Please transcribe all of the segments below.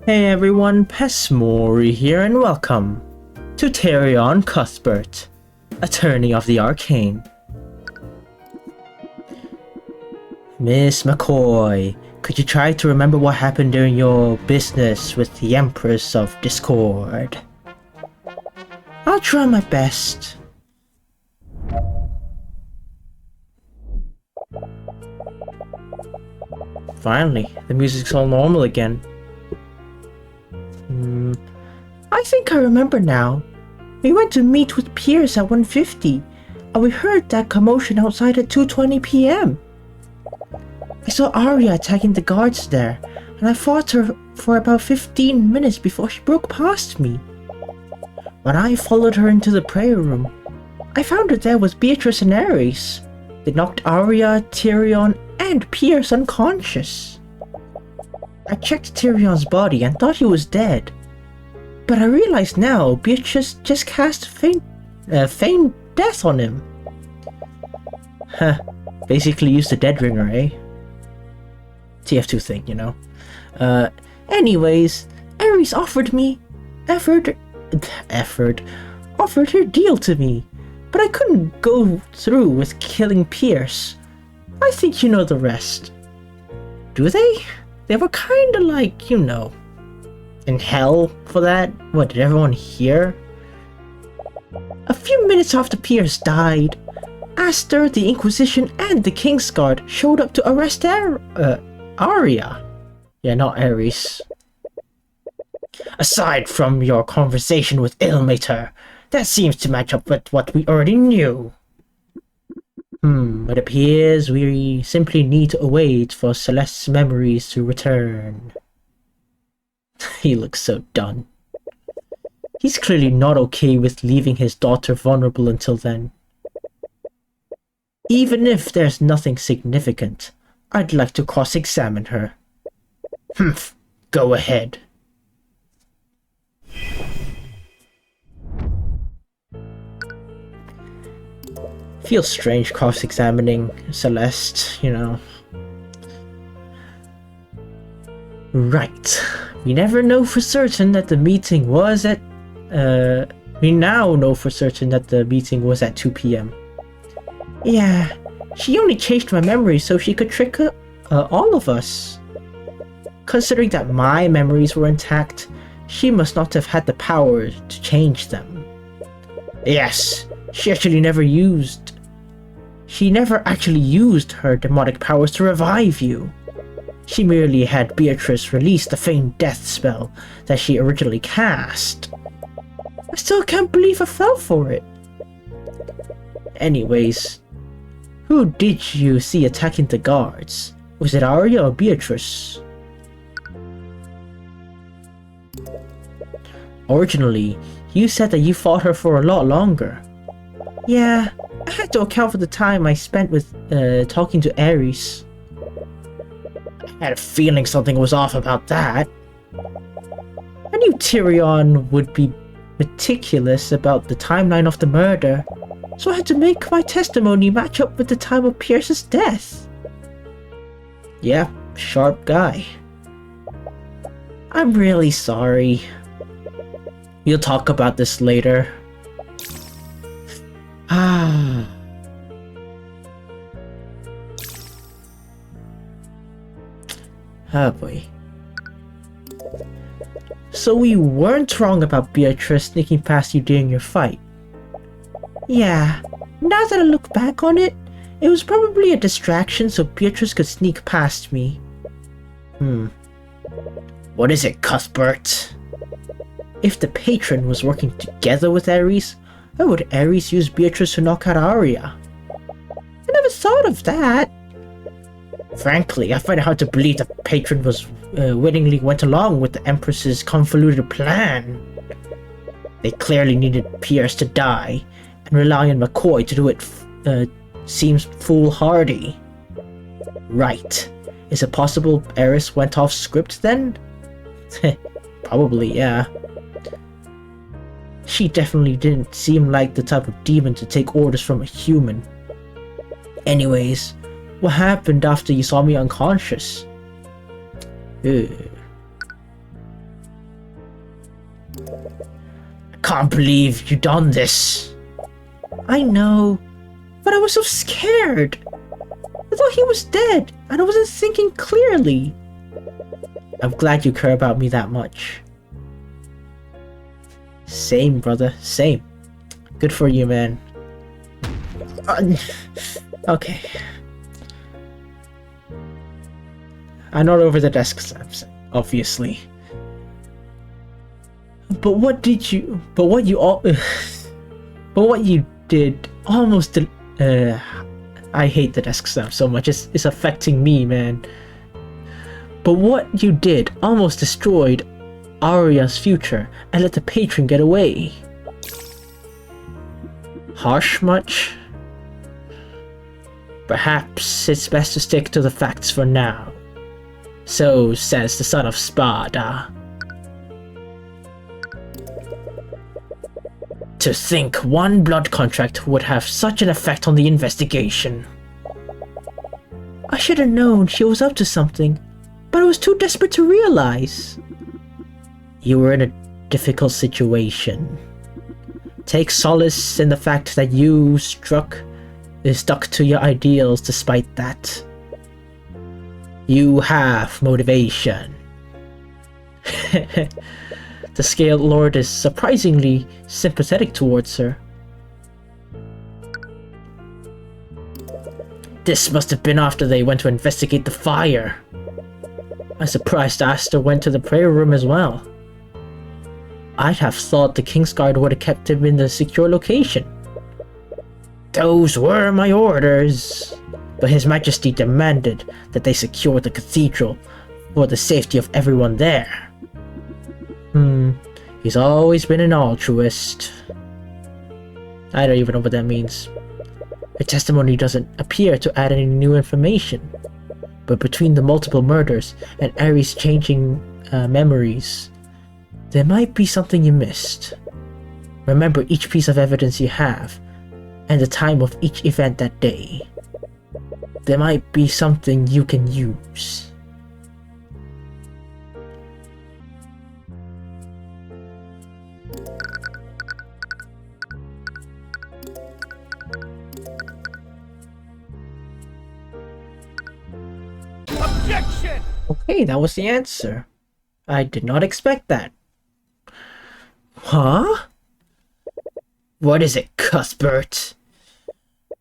Hey everyone, Pesmori here and welcome to Tyrion Cuthbert, Attorney of the Arcane. Miss McCoy, could you try to remember what happened during your business with the Empress of Discord? I'll try my best. Finally, the music's all normal again. I think I remember now. We went to meet with Pierce at 1:50, and we heard that commotion outside at 2:20 p.m. I saw Arya attacking the guards there, and I fought her for about 15 minutes before she broke past me. When I followed her into the prayer room, I found her there with Beatrice and Ares. They knocked Arya, Tyrion, and Pierce unconscious. I checked Tyrion's body and thought he was dead. But I realize now Beatrice just cast feign death on him. Huh, basically used the dead ringer, eh? TF2 thing, you know. Anyways, Ares offered her deal to me, but I couldn't go through with killing Pierce. I think you know the rest. Do they? They were kinda like, you know, in hell for that? What, did everyone hear? A few minutes after Pierce died, Aster, the Inquisition, and the Kingsguard showed up to arrest Arya. Yeah, not Ares. Aside from your conversation with Ilmater, that seems to match up with what we already knew. It appears we simply need to wait for Celeste's memories to return. He looks so done. He's clearly not okay with leaving his daughter vulnerable until then. Even if there's nothing significant, I'd like to cross-examine her. Go ahead. Feels strange cross-examining Celeste, you know. Right. We never know for certain that the meeting was at... we now know for certain that the meeting was at 2 p.m. Yeah, she only changed my memory so she could trick all of us. Considering that my memories were intact, she must not have had the power to change them. Yes, she never actually used her demonic powers to revive you. She merely had Beatrice release the feigned death spell that she originally cast. I still can't believe I fell for it. Anyways, who did you see attacking the guards? Was it Arya or Beatrice? Originally, you said that you fought her for a lot longer. Yeah, I had to account for the time I spent with talking to Ares. I had a feeling something was off about that. I knew Tyrion would be meticulous about the timeline of the murder, so I had to make my testimony match up with the time of Pierce's death. Yeah, sharp guy. I'm really sorry. We'll talk about this later. Oh boy. So we weren't wrong about Beatrice sneaking past you during your fight. Yeah, now that I look back on it, it was probably a distraction so Beatrice could sneak past me. What is it, Cuthbert? If the patron was working together with Ares, why would Ares use Beatrice to knock out Arya? I never thought of that. Frankly, I find it hard to believe the patron was willingly went along with the Empress's convoluted plan. They clearly needed Pierce to die, and relying on McCoy to do it seems foolhardy. Right. Is it possible Ares went off script then? Probably, yeah. She definitely didn't seem like the type of demon to take orders from a human. Anyways, what happened after you saw me unconscious? I can't believe you done this. I know, but I was so scared. I thought he was dead, and I wasn't thinking clearly. I'm glad you care about me that much. Same, brother, same. Good for you, man. Okay. I'm not over the desk stamps, obviously. But what you did almost I hate the desk stamp so much. It's affecting me, man. But what you did almost destroyed Arya's future and let the patron get away. Harsh much? Perhaps it's best to stick to the facts for now. So says the son of Spada. To think one blood contract would have such an effect on the investigation. I should have known she was up to something, but I was too desperate to realize. You were in a difficult situation. Take solace in the fact that you stuck to your ideals despite that. You have motivation. The Scaled Lord is surprisingly sympathetic towards her. This must have been after they went to investigate the fire. I'm surprised Asta went to the prayer room as well. I'd have thought the Kingsguard would have kept him in the secure location. Those were my orders, but His Majesty demanded that they secure the cathedral for the safety of everyone there. He's always been an altruist. I don't even know what that means. Her testimony doesn't appear to add any new information, but between the multiple murders and Arya's changing memories, there might be something you missed. Remember each piece of evidence you have, and the time of each event that day. There might be something you can use. Objection! Okay, that was the answer. I did not expect that. Huh? What is it, Cuthbert?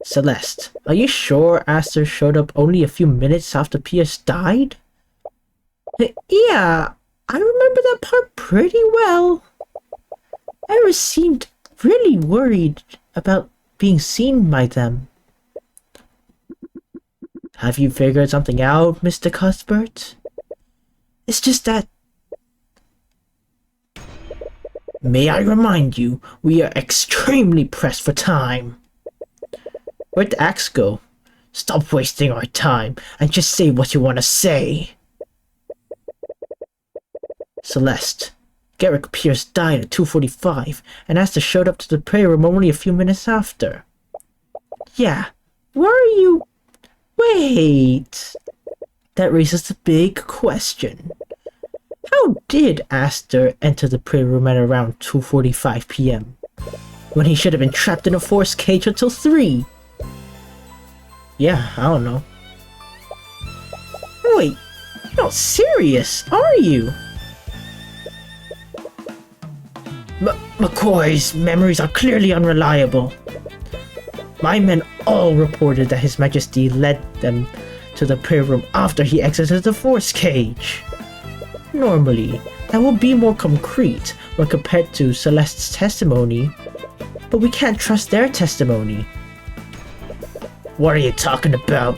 Celeste, are you sure Aster showed up only a few minutes after Pierce died? Yeah, I remember that part pretty well. Arya seemed really worried about being seen by them. Have you figured something out, Mr. Cuthbert? It's just that... May I remind you, we are extremely pressed for time. Where'd the axe go? Stop wasting our time and just say what you want to say. Celeste, Garrick Pierce died at 2:45 and Asta showed up to the prayer room only a few minutes after. Yeah, where are you? Wait, that raises the big question. How did Aster enter the prayer room at around 2:45 p.m. when he should have been trapped in a force cage until 3? Yeah, I don't know. Wait, you're not serious, are you? McCoy's memories are clearly unreliable. My men all reported that His Majesty led them to the prayer room after he exited the force cage. Normally, that would be more concrete when compared to Celeste's testimony, but we can't trust their testimony. What are you talking about?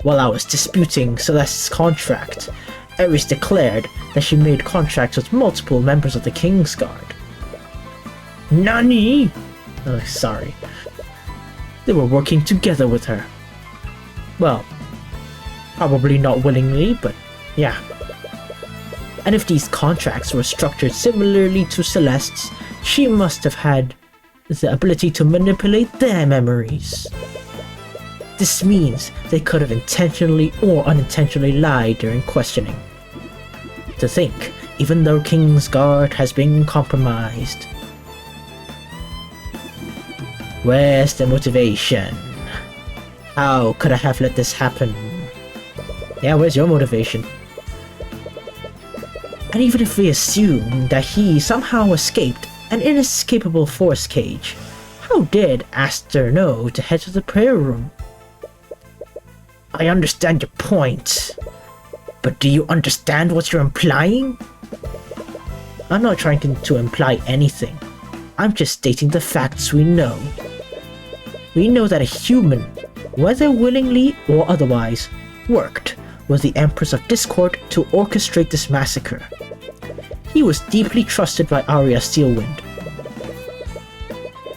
While I was disputing Celeste's contract, Ares declared that she made contracts with multiple members of the Kingsguard. Nani? Oh, sorry. They were working together with her. Well, probably not willingly, but yeah. And if these contracts were structured similarly to Celeste's, she must have had the ability to manipulate their memories. This means they could have intentionally or unintentionally lied during questioning. To think, even though Kingsguard has been compromised. Where's the motivation? How could I have let this happen? Yeah, where's your motivation? And even if we assume that he somehow escaped an inescapable force cage, how did Aster know to head to the prayer room? I understand your point, but do you understand what you're implying? I'm not trying to imply anything. I'm just stating the facts we know. We know that a human, whether willingly or otherwise, worked with the Empress of Discord to orchestrate this massacre. He was deeply trusted by Arya Steelwind.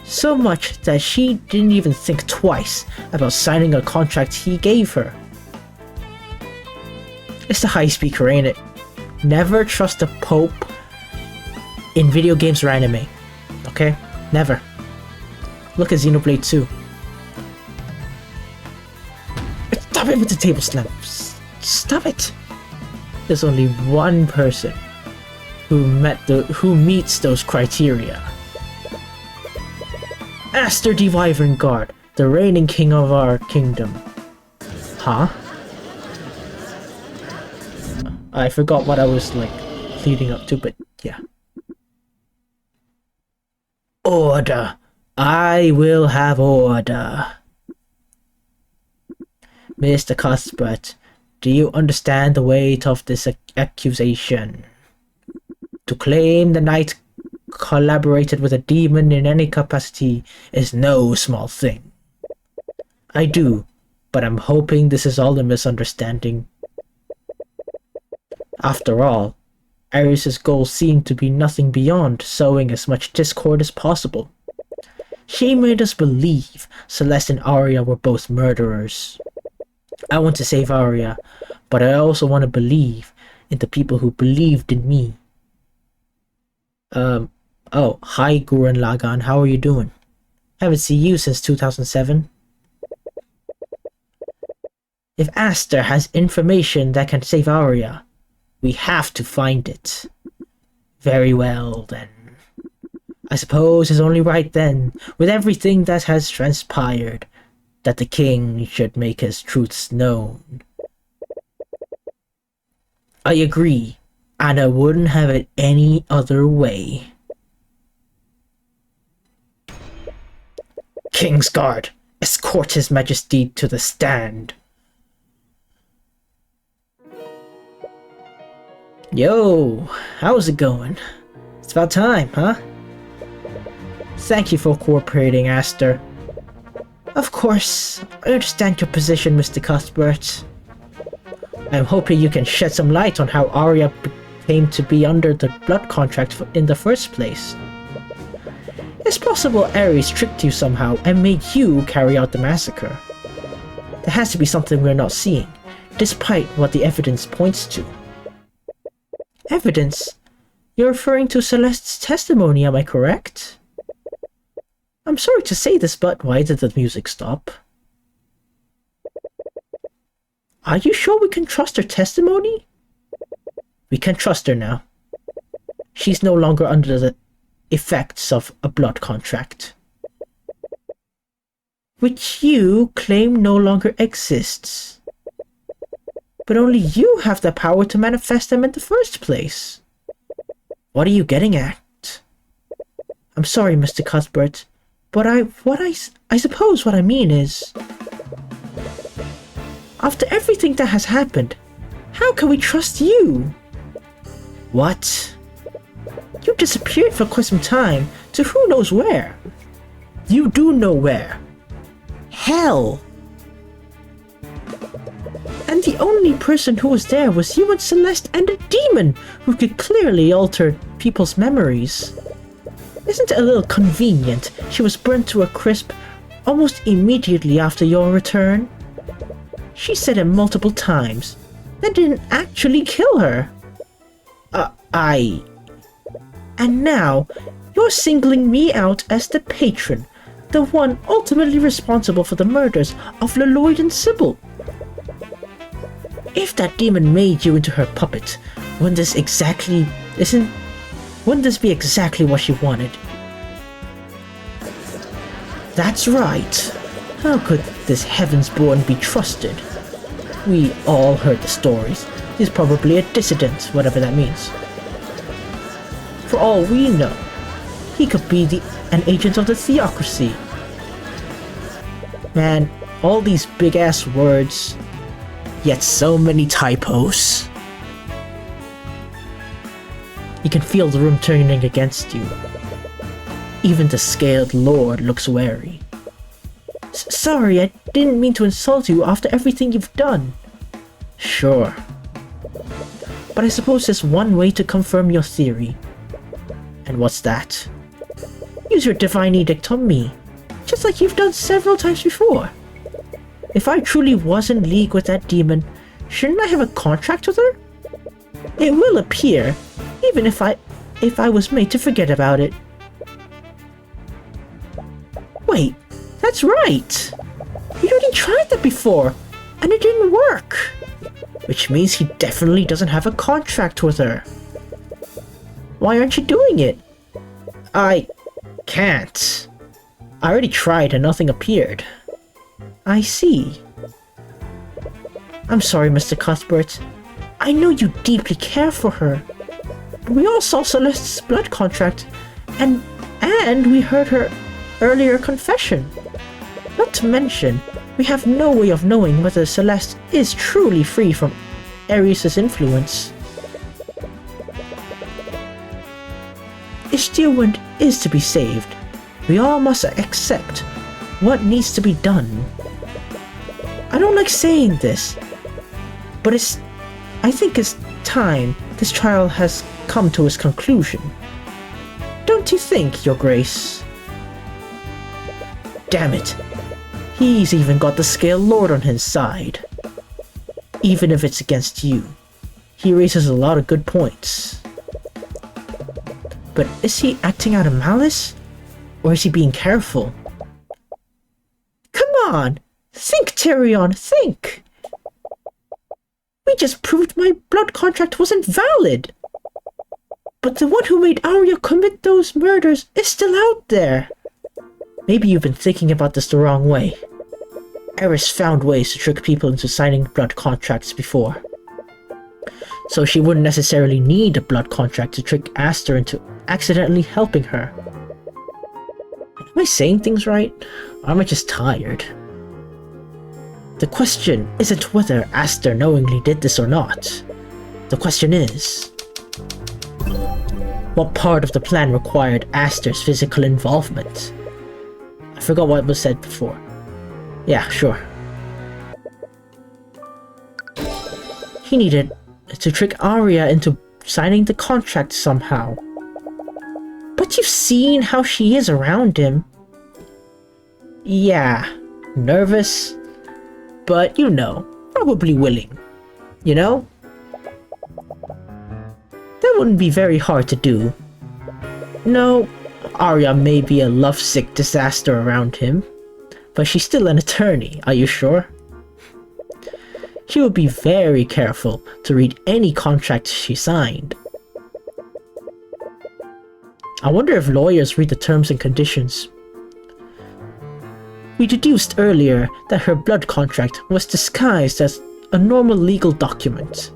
So much that she didn't even think twice about signing a contract he gave her. It's the high speaker, ain't it? Never trust a Pope in video games or anime. Okay? Never. Look at Xenoblade 2. Stop it with the table slams. Stop it. There's only one person who meets those criteria. Aster the Wyvern Guard, the reigning king of our kingdom. Huh? I forgot what I was like leading up to, but yeah. Order. I will have order. Mr. Cuthbert, do you understand the weight of this accusation? To claim the knight collaborated with a demon in any capacity is no small thing. I do, but I'm hoping this is all a misunderstanding. After all, Ares' goal seemed to be nothing beyond sowing as much discord as possible. She made us believe Celeste and Arya were both murderers. I want to save Arya, but I also want to believe in the people who believed in me. Oh, hi Gurren Lagann, how are you doing? Haven't seen you since 2007. If Aster has information that can save Arya, we have to find it. Very well, then. I suppose it's only right then, with everything that has transpired, that the king should make his truths known. I agree, and I wouldn't have it any other way. Kingsguard, escort His Majesty to the stand. Yo, how's it going? It's about time, huh? Thank you for cooperating, Aster. Of course, I understand your position, Mr. Cuthbert. I'm hoping you can shed some light on how Arya came to be under the blood contract in the first place. It's possible Ares tricked you somehow and made you carry out the massacre. There has to be something we're not seeing, despite what the evidence points to. Evidence? You're referring to Celeste's testimony, am I correct? I'm sorry to say this, but why did the music stop? Are you sure we can trust her testimony? We can trust her now. She's no longer under the effects of a blood contract, which you claim no longer exists. But only you have the power to manifest them in the first place. What are you getting at? I'm sorry, Mr. Cuthbert, but I suppose what I mean is, after everything that has happened, how can we trust you? What? You disappeared for quite some time to who knows where. You do know where. Hell. And the only person who was there was you and Celeste and a demon who could clearly alter people's memories. Isn't it a little convenient she was burnt to a crisp almost immediately after your return? She said it multiple times. That didn't actually kill her. And now, you're singling me out as the patron, the one ultimately responsible for the murders of Leloid and Sybil. If that demon made you into her puppet, wouldn't this exactly Wouldn't this be exactly what she wanted? That's right. How could this Heavensborn be trusted? We all heard the stories. He's probably a dissident, whatever that means. For all we know, he could be an agent of the theocracy. Man, all these big-ass words, yet so many typos. You can feel the room turning against you. Even the scaled lord looks wary. Sorry, I didn't mean to insult you after everything you've done. Sure. But I suppose there's one way to confirm your theory. And what's that? Use your divine edict on me, just like you've done several times before. If I truly was in league with that demon, shouldn't I have a contract with her? It will appear, even if I was made to forget about it. Wait, that's right! We already tried that before, and it didn't work! Which means he definitely doesn't have a contract with her. Why aren't you doing it? I can't. I already tried and nothing appeared. I see. I'm sorry, Mr. Cuthbert. I know you deeply care for her. We all saw Celeste's blood contract, and we heard her earlier confession. Not to mention, we have no way of knowing whether Celeste is truly free from Ares' influence. If Steelwind is to be saved, we all must accept what needs to be done. I don't like saying this, but I think it's time this trial has come to its conclusion. Don't you think, Your Grace? Damn it. He's even got the Scale Lord on his side. Even if it's against you, he raises a lot of good points. But is he acting out of malice? Or is he being careful? Come on! Think, Tyrion, think! We just proved my blood contract wasn't valid! But the one who made Arya commit those murders is still out there! Maybe you've been thinking about this the wrong way. Ares found ways to trick people into signing blood contracts before. So she wouldn't necessarily need a blood contract to trick Aster into accidentally helping her. Am I saying things right? Or am I just tired? The question isn't whether Aster knowingly did this or not. The question is, what part of the plan required Aster's physical involvement? I forgot what was said before. Yeah, sure. He needed to trick Arya into signing the contract somehow. But you've seen how she is around him. Yeah, nervous, but you know, probably willing. You know? That wouldn't be very hard to do. No, Arya may be a lovesick disaster around him, but she's still an attorney, are you sure? She would be very careful to read any contract she signed. I wonder if lawyers read the terms and conditions. We deduced earlier that her blood contract was disguised as a normal legal document.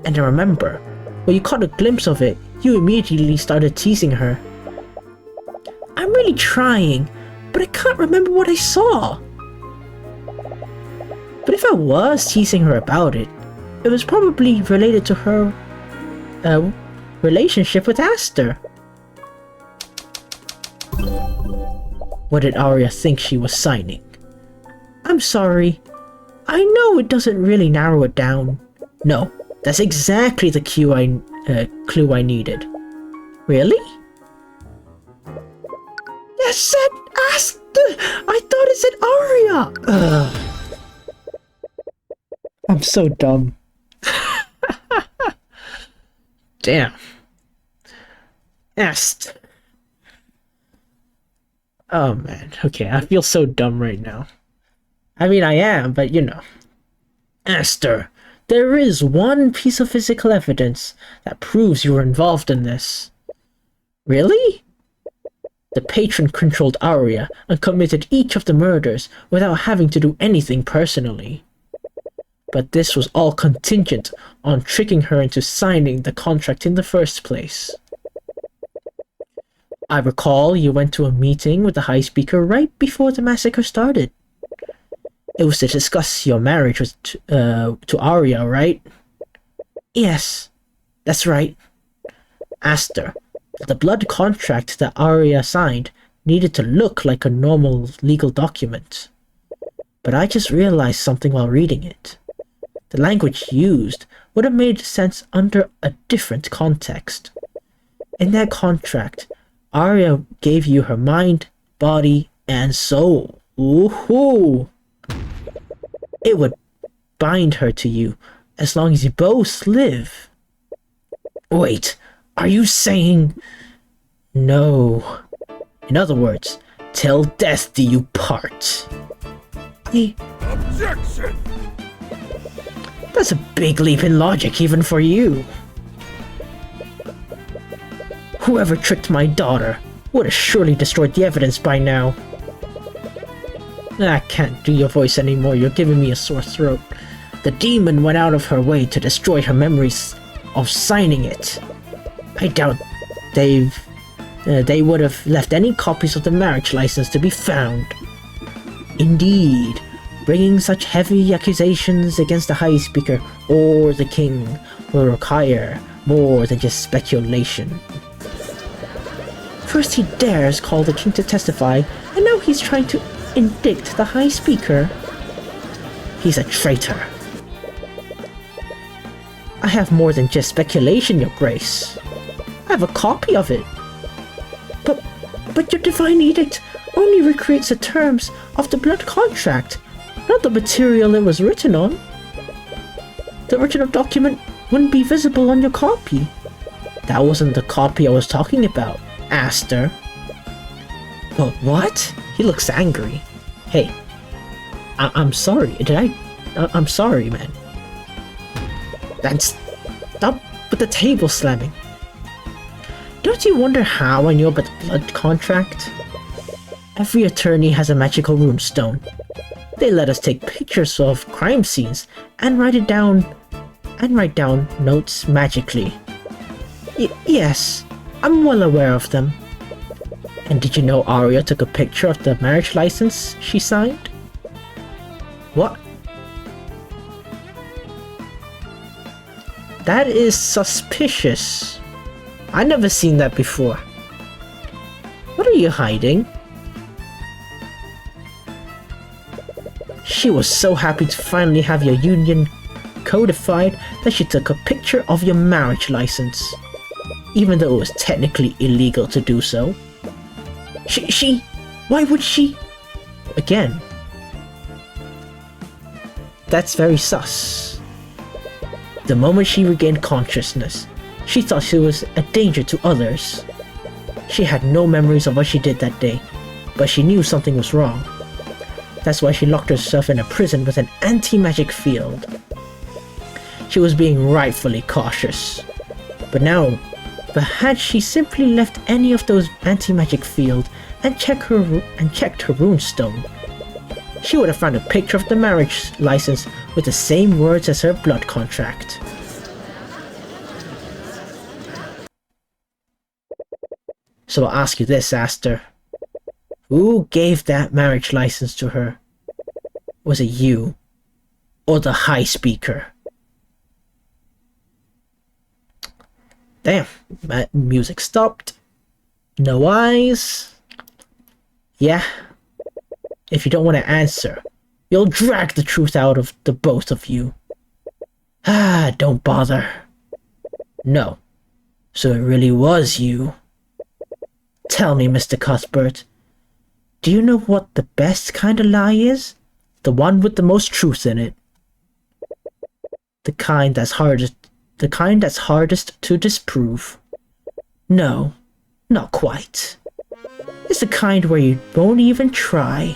And I remember, when you caught a glimpse of it, you immediately started teasing her. I'm really trying, but I can't remember what I saw. But if I was teasing her about it, it was probably related to her relationship with Aster. What did Arya think she was signing? I'm sorry. I know it doesn't really narrow it down. No, that's exactly the clue I needed. Really? It said Aster! I thought it said Arya! Ugh. I'm so dumb. Damn. Aster. Oh man, okay, I feel so dumb right now. I mean, I am, but you know. Aster, There is one piece of physical evidence that proves you were involved in this. Really? The patron controlled Arya and committed each of the murders without having to do anything personally. But this was all contingent on tricking her into signing the contract in the first place. I recall you went to a meeting with the High Speaker right before the massacre started. It was to discuss your marriage to Arya, right? Yes, that's right. Aster, the blood contract that Arya signed needed to look like a normal legal document. But I just realized something while reading it. The language used would have made sense under a different context. In that contract, Arya gave you her mind, body, and soul. Woohoo! It would bind her to you as long as you both live. Wait, are you saying... No. In other words, till death do you part. Objection! That's a big leap in logic even for you. Whoever tricked my daughter would have surely destroyed the evidence by now. I can't do your voice anymore, you're giving me a sore throat. The demon went out of her way to destroy her memories of signing it. I doubt they would have left any copies of the marriage license to be found. Indeed, bringing such heavy accusations against the High Speaker or the King will require more than just speculation. First he dares call the King to testify, and now he's trying to indict the High Speaker. He's a traitor. I have more than just speculation, Your Grace. I have a copy of it. But your divine edict only recreates the terms of the blood contract, not the material it was written on. The original document wouldn't be visible on your copy. That wasn't the copy I was talking about, Aster. But what? He looks angry. Hey, I'm sorry. I'm sorry, man. Stop with the table slamming. Don't you wonder how I knew about the blood contract? Every attorney has a magical runestone. They let us take pictures of crime scenes and write down notes magically. Yes, I'm well aware of them. And did you know Arya took a picture of the marriage license she signed? What? That is suspicious. I've never seen that before. What are you hiding? She was so happy to finally have your union codified that she took a picture of your marriage license, even though it was technically illegal to do so. Why would she? Again, that's very sus. The moment she regained consciousness, she thought she was a danger to others. She had no memories of what she did that day, but she knew something was wrong. That's why she locked herself in a prison with an anti-magic field. She was being rightfully cautious. But had she simply left any of those anti-magic field and checked her runestone, she would have found a picture of the marriage license with the same words as her blood contract. So I'll ask you this, Aster. Who gave that marriage license to her? Was it you? Or the High Speaker? Damn, that music stopped. No eyes. Yeah. If you don't want to answer, you'll drag the truth out of the both of you. Don't bother. No. So it really was you. Tell me, Mr. Cuthbert, do you know what the best kind of lie is? The one with the most truth in it. The kind that's hardest to disprove. No, not quite. It's the kind where you won't even try.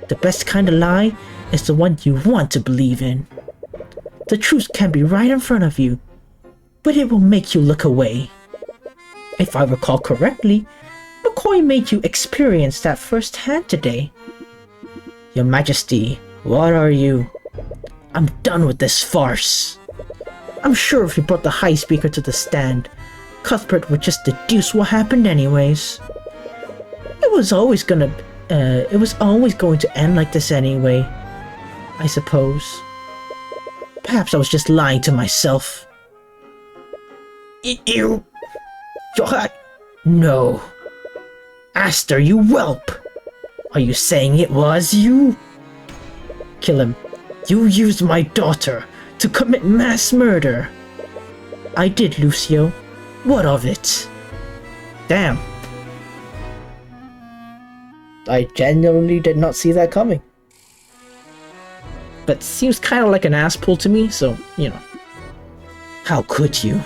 The best kind of lie is the one you want to believe in. The truth can be right in front of you, but it will make you look away. If I recall correctly, McCoy made you experience that firsthand today. Your Majesty, what are you? I'm done with this farce. I'm sure if you brought the High Speaker to the stand, Cuthbert would just deduce what happened anyways. It was always going to end like this anyway, I suppose. Perhaps I was just lying to myself. You... No. Aster, you whelp! Are you saying it was you? Kill him. You used my daughter to commit mass murder. I did, Lucio. What of it? Damn. I genuinely did not see that coming. But seems kind of like an ass pull to me, so, you know. How could you?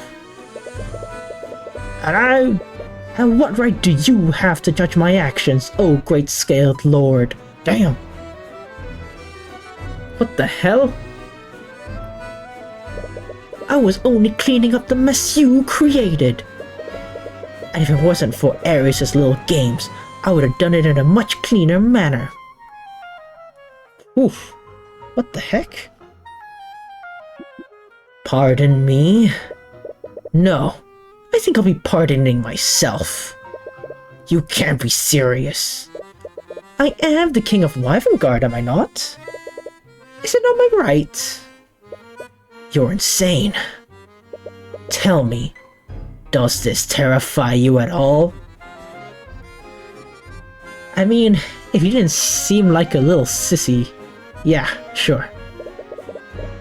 And what right do you have to judge my actions, oh great-scaled lord? Damn. What the hell? I was only cleaning up the mess you created. And if it wasn't for Arius' little games, I would have done it in a much cleaner manner. Oof. What the heck? Pardon me? No. I think I'll be pardoning myself. You can't be serious. I am the King of Wyvernguard, am I not? Is it not my right? You're insane. Tell me, does this terrify you at all? I mean, if you didn't seem like a little sissy, yeah, sure.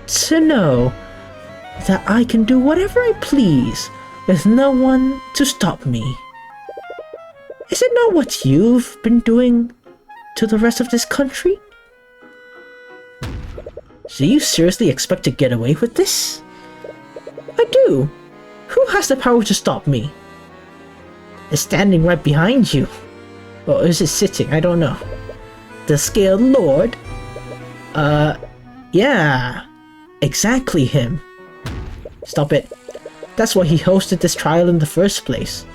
To know that I can do whatever I please with no one to stop me. Is it not what you've been doing to the rest of this country? Do you seriously expect to get away with this? I do. Who has the power to stop me? It's standing right behind you. Or is it sitting? I don't know. The Scaled Lord? Yeah. Exactly him. Stop it. That's why he hosted this trial in the first place.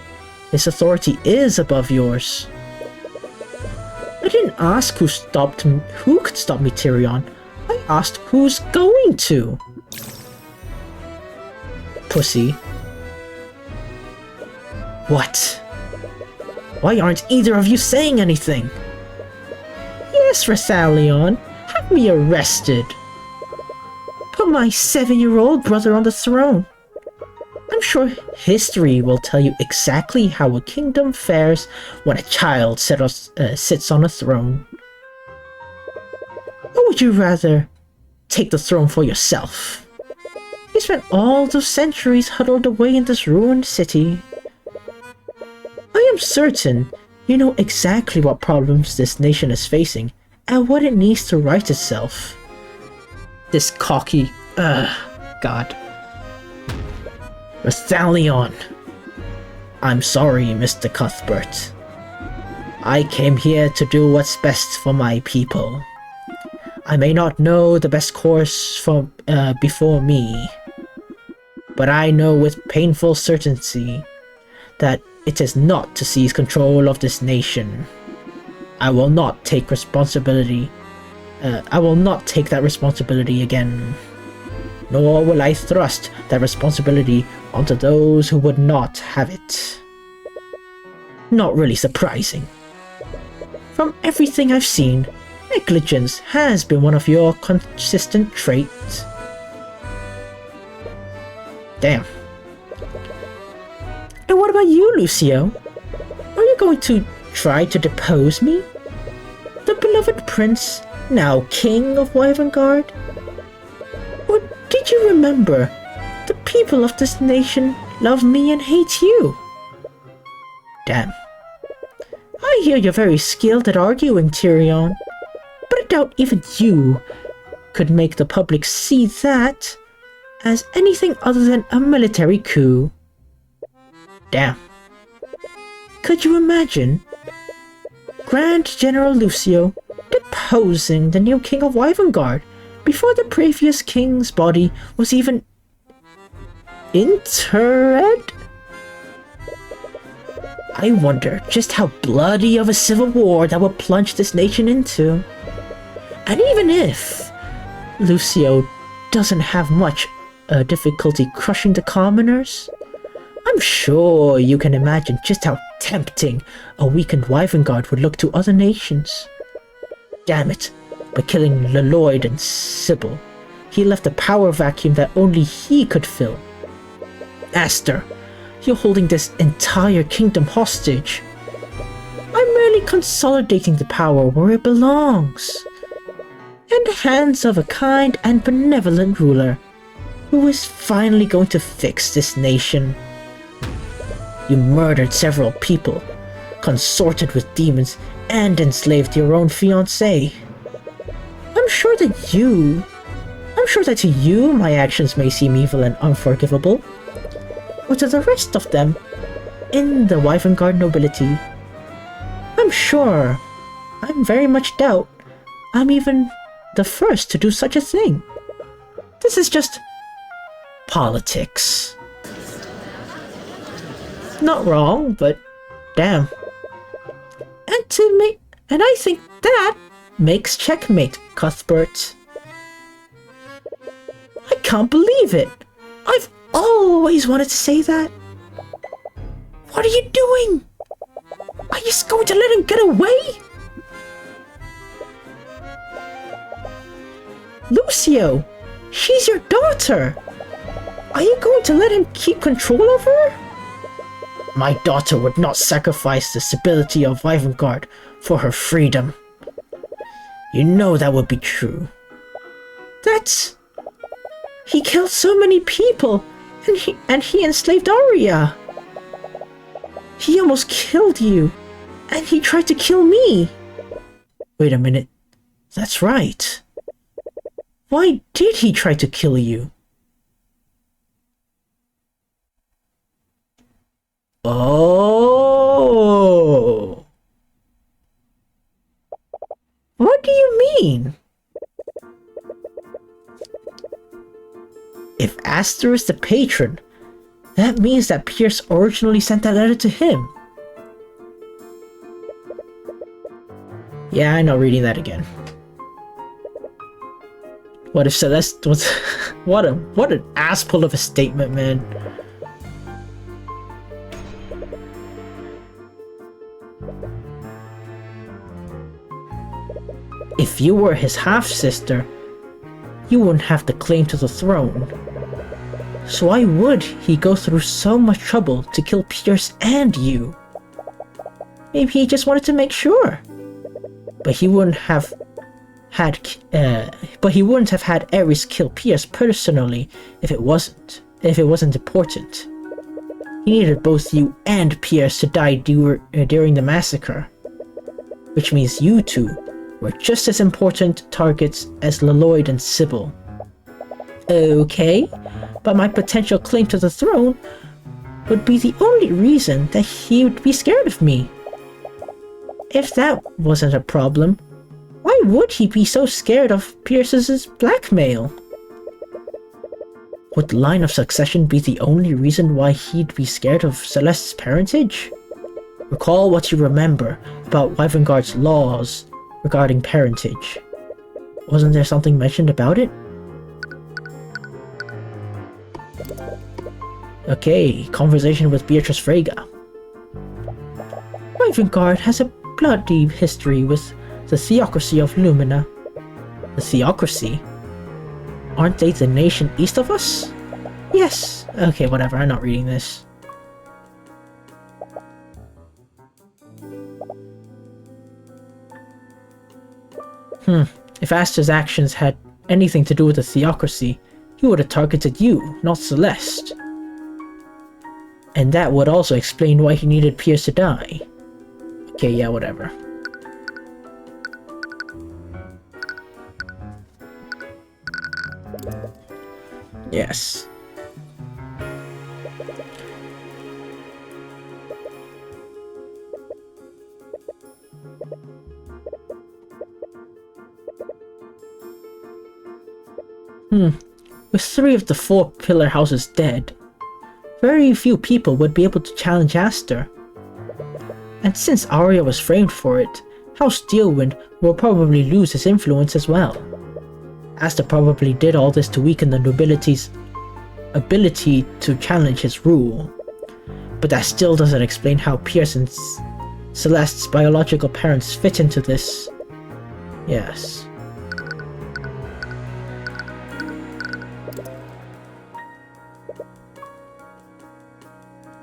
His authority is above yours. I didn't ask who could stop me, Tyrion. I asked who's going to. Pussy. What? Why aren't either of you saying anything? Yes, Rasalion. Have me arrested. Put my 7-year-old brother on the throne. I'm sure history will tell you exactly how a kingdom fares when a child sits on a throne. Or would you rather take the throne for yourself? You spent all those centuries huddled away in this ruined city. I am certain you know exactly what problems this nation is facing and what it needs to right itself. This cocky... God. Rasalion. I'm sorry, Mr. Cuthbert. I came here to do what's best for my people. I may not know the best course before me, but I know with painful certainty that it is not to seize control of this nation. I will not take responsibility. I will not take that responsibility again. Nor will I thrust that responsibility onto those who would not have it. Not really surprising. From everything I've seen, negligence has been one of your consistent traits. Damn. And what about you, Lucio? Are you going to try to depose me? The beloved prince, now king of Wyvernguard? Or did you remember, the people of this nation love me and hate you? Damn. I hear you're very skilled at arguing, Tyrion, but I doubt even you could make the public see that as anything other than a military coup. Damn. Could you imagine Grand General Lucio deposing the new king of Wyvernguard before the previous king's body was even interred? I wonder just how bloody of a civil war that would plunge this nation into. And even if Lucio doesn't have much difficulty crushing the commoners, I'm sure you can imagine just how tempting a weakened Wyvern would look to other nations. Damn it, by killing Lloyd and Sybil, he left a power vacuum that only he could fill. Aster, you're holding this entire kingdom hostage. I'm merely consolidating the power where it belongs, in the hands of a kind and benevolent ruler who is finally going to fix this nation. You murdered several people, consorted with demons, and enslaved your own fiancée. I'm sure that to you my actions may seem evil and unforgivable, but to the rest of them, in the Wyvern nobility, I'm sure, I'm very much doubt, I'm even the first to do such a thing. This is just politics. Not wrong, but damn. And I think that makes checkmate, Cuthbert. I can't believe it. I've always wanted to say that. What are you doing? Are you just going to let him get away? Lucio, she's your daughter. Are you going to let him keep control of her? My daughter would not sacrifice the stability of Wyvern for her freedom. You know that would be true. He killed so many people, and he enslaved Arya. He almost killed you, and he tried to kill me. Wait a minute. That's right. Why did he try to kill you? Oh. What do you mean? If Aster is the patron, that means that Pierce originally sent that letter to him. Yeah, I know, reading that again. What if Celeste was... what an asshole of a statement, man. If you were his half-sister, you wouldn't have the claim to the throne. So why would he go through so much trouble to kill Pierce and you? Maybe he just wanted to make sure. But he wouldn't have had Ares kill Pierce personally if it wasn't important. He needed both you and Pierce to die during the massacre, which means you two were just as important targets as Lloyd and Sybil. Okay, but my potential claim to the throne would be the only reason that he would be scared of me. If that wasn't a problem, why would he be so scared of Pierce's blackmail? Would line of succession be the only reason why he'd be scared of Celeste's parentage? Recall what you remember about Wyvern's laws regarding parentage. Wasn't there something mentioned about it? Okay, conversation with Beatrice Frege. Wyvern has a bloody history with the Theocracy of Lumina. The Theocracy? Aren't they the nation east of us? Yes. Okay, whatever, I'm not reading this. If Aster's actions had anything to do with the Theocracy, he would have targeted you, not Celeste. And that would also explain why he needed Pierce to die. Okay, yeah, whatever. Yes. With 3 of the 4 pillar houses dead, very few people would be able to challenge Aster. And since Arya was framed for it, House Steelwind will probably lose his influence as well. Aster probably did all this to weaken the nobility's ability to challenge his rule. But that still doesn't explain how Pierce and Celeste's biological parents fit into this. Yes.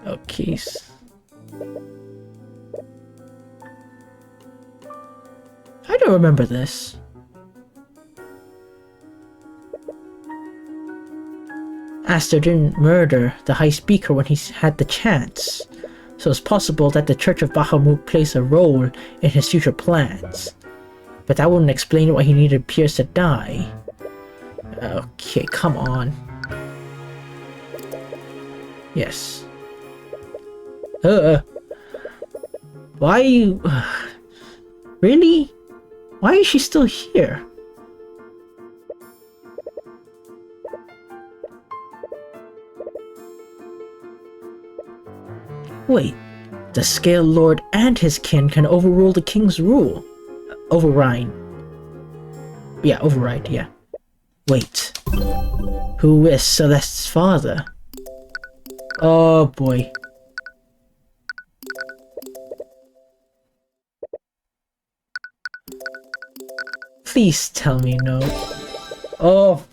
Okay. I don't remember this. Aster didn't murder the High Speaker when he had the chance, so it's possible that the Church of Bahamut plays a role in his future plans. But that wouldn't explain why he needed Pierce to die. Okay, come on. Yes. Why you... Really? Why is she still here? Wait, the Scale Lord and his kin can overrule the king's rule. Override. Yeah, override, yeah. Wait. Who is Celeste's father? Oh boy. Please tell me no. Oh.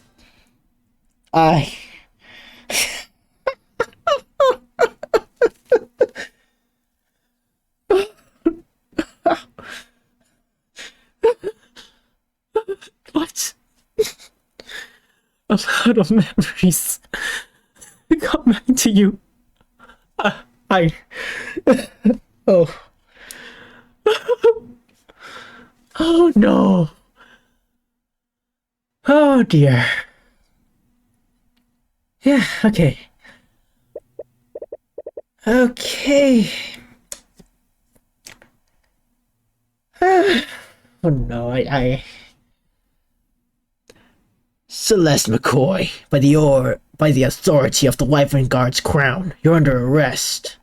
What? A lot of memories come back to you. Oh. Oh no. Oh dear. Yeah, okay. Okay. Oh no, Celeste McCoy, by the authority of the Wyvern Guard's crown, you're under arrest.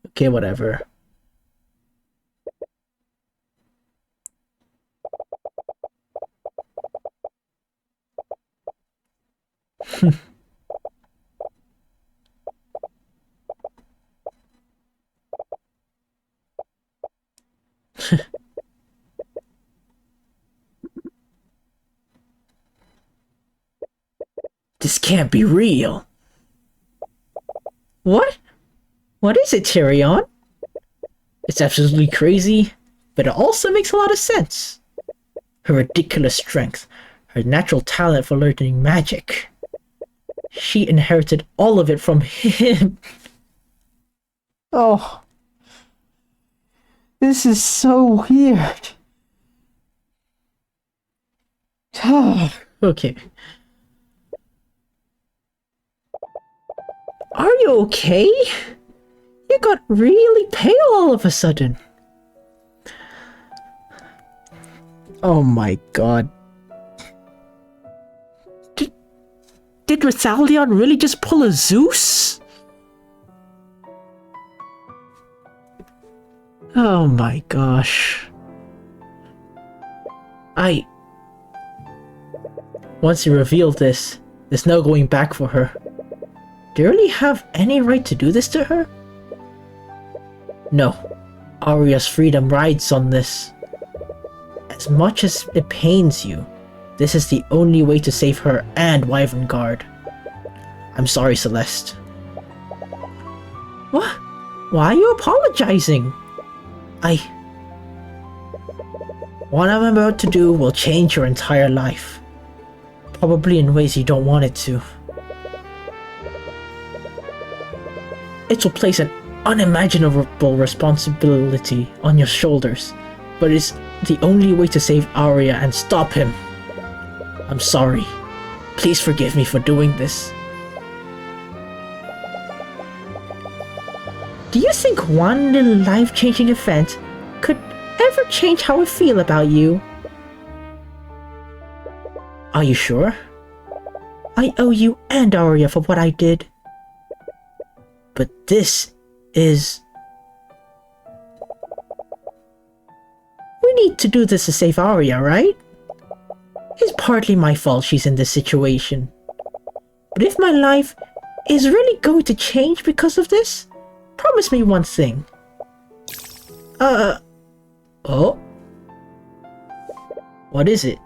Okay, whatever. This can't be real. What? What is it, Tyrion? It's absolutely crazy, but it also makes a lot of sense. Her ridiculous strength, her natural talent for learning magic. She inherited all of it from him. Oh. This is so weird. Okay. Are you okay? You got really pale all of a sudden. Oh my god. Did Rathalion really just pull a Zeus? Oh my gosh. Once you reveal this, there's no going back for her. Do you really have any right to do this to her? No. Arya's freedom rides on this. As much as it pains you, this is the only way to save her and Wyvern Guard. I'm sorry, Celeste. What? Why are you apologizing? What I'm about to do will change your entire life. Probably in ways you don't want it to. It will place an unimaginable responsibility on your shoulders, but it's the only way to save Arya and stop him. I'm sorry. Please forgive me for doing this. Do you think one little life-changing event could ever change how I feel about you? Are you sure? I owe you and Arya for what I did. But this is... We need to do this to save Arya, right? It's partly my fault she's in this situation. But if my life is really going to change because of this, promise me one thing. Oh? What is it?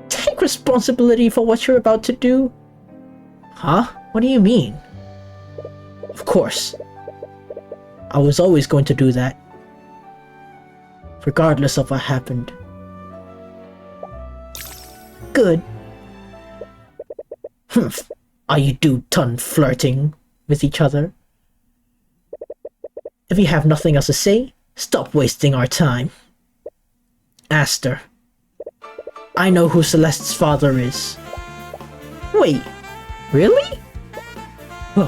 Take responsibility for what you're about to do. Huh? What do you mean? Of course. I was always going to do that. Regardless of what happened. Good. Are you done flirting with each other? If you have nothing else to say, stop wasting our time. Aster. I know who Celeste's father is. Wait, really?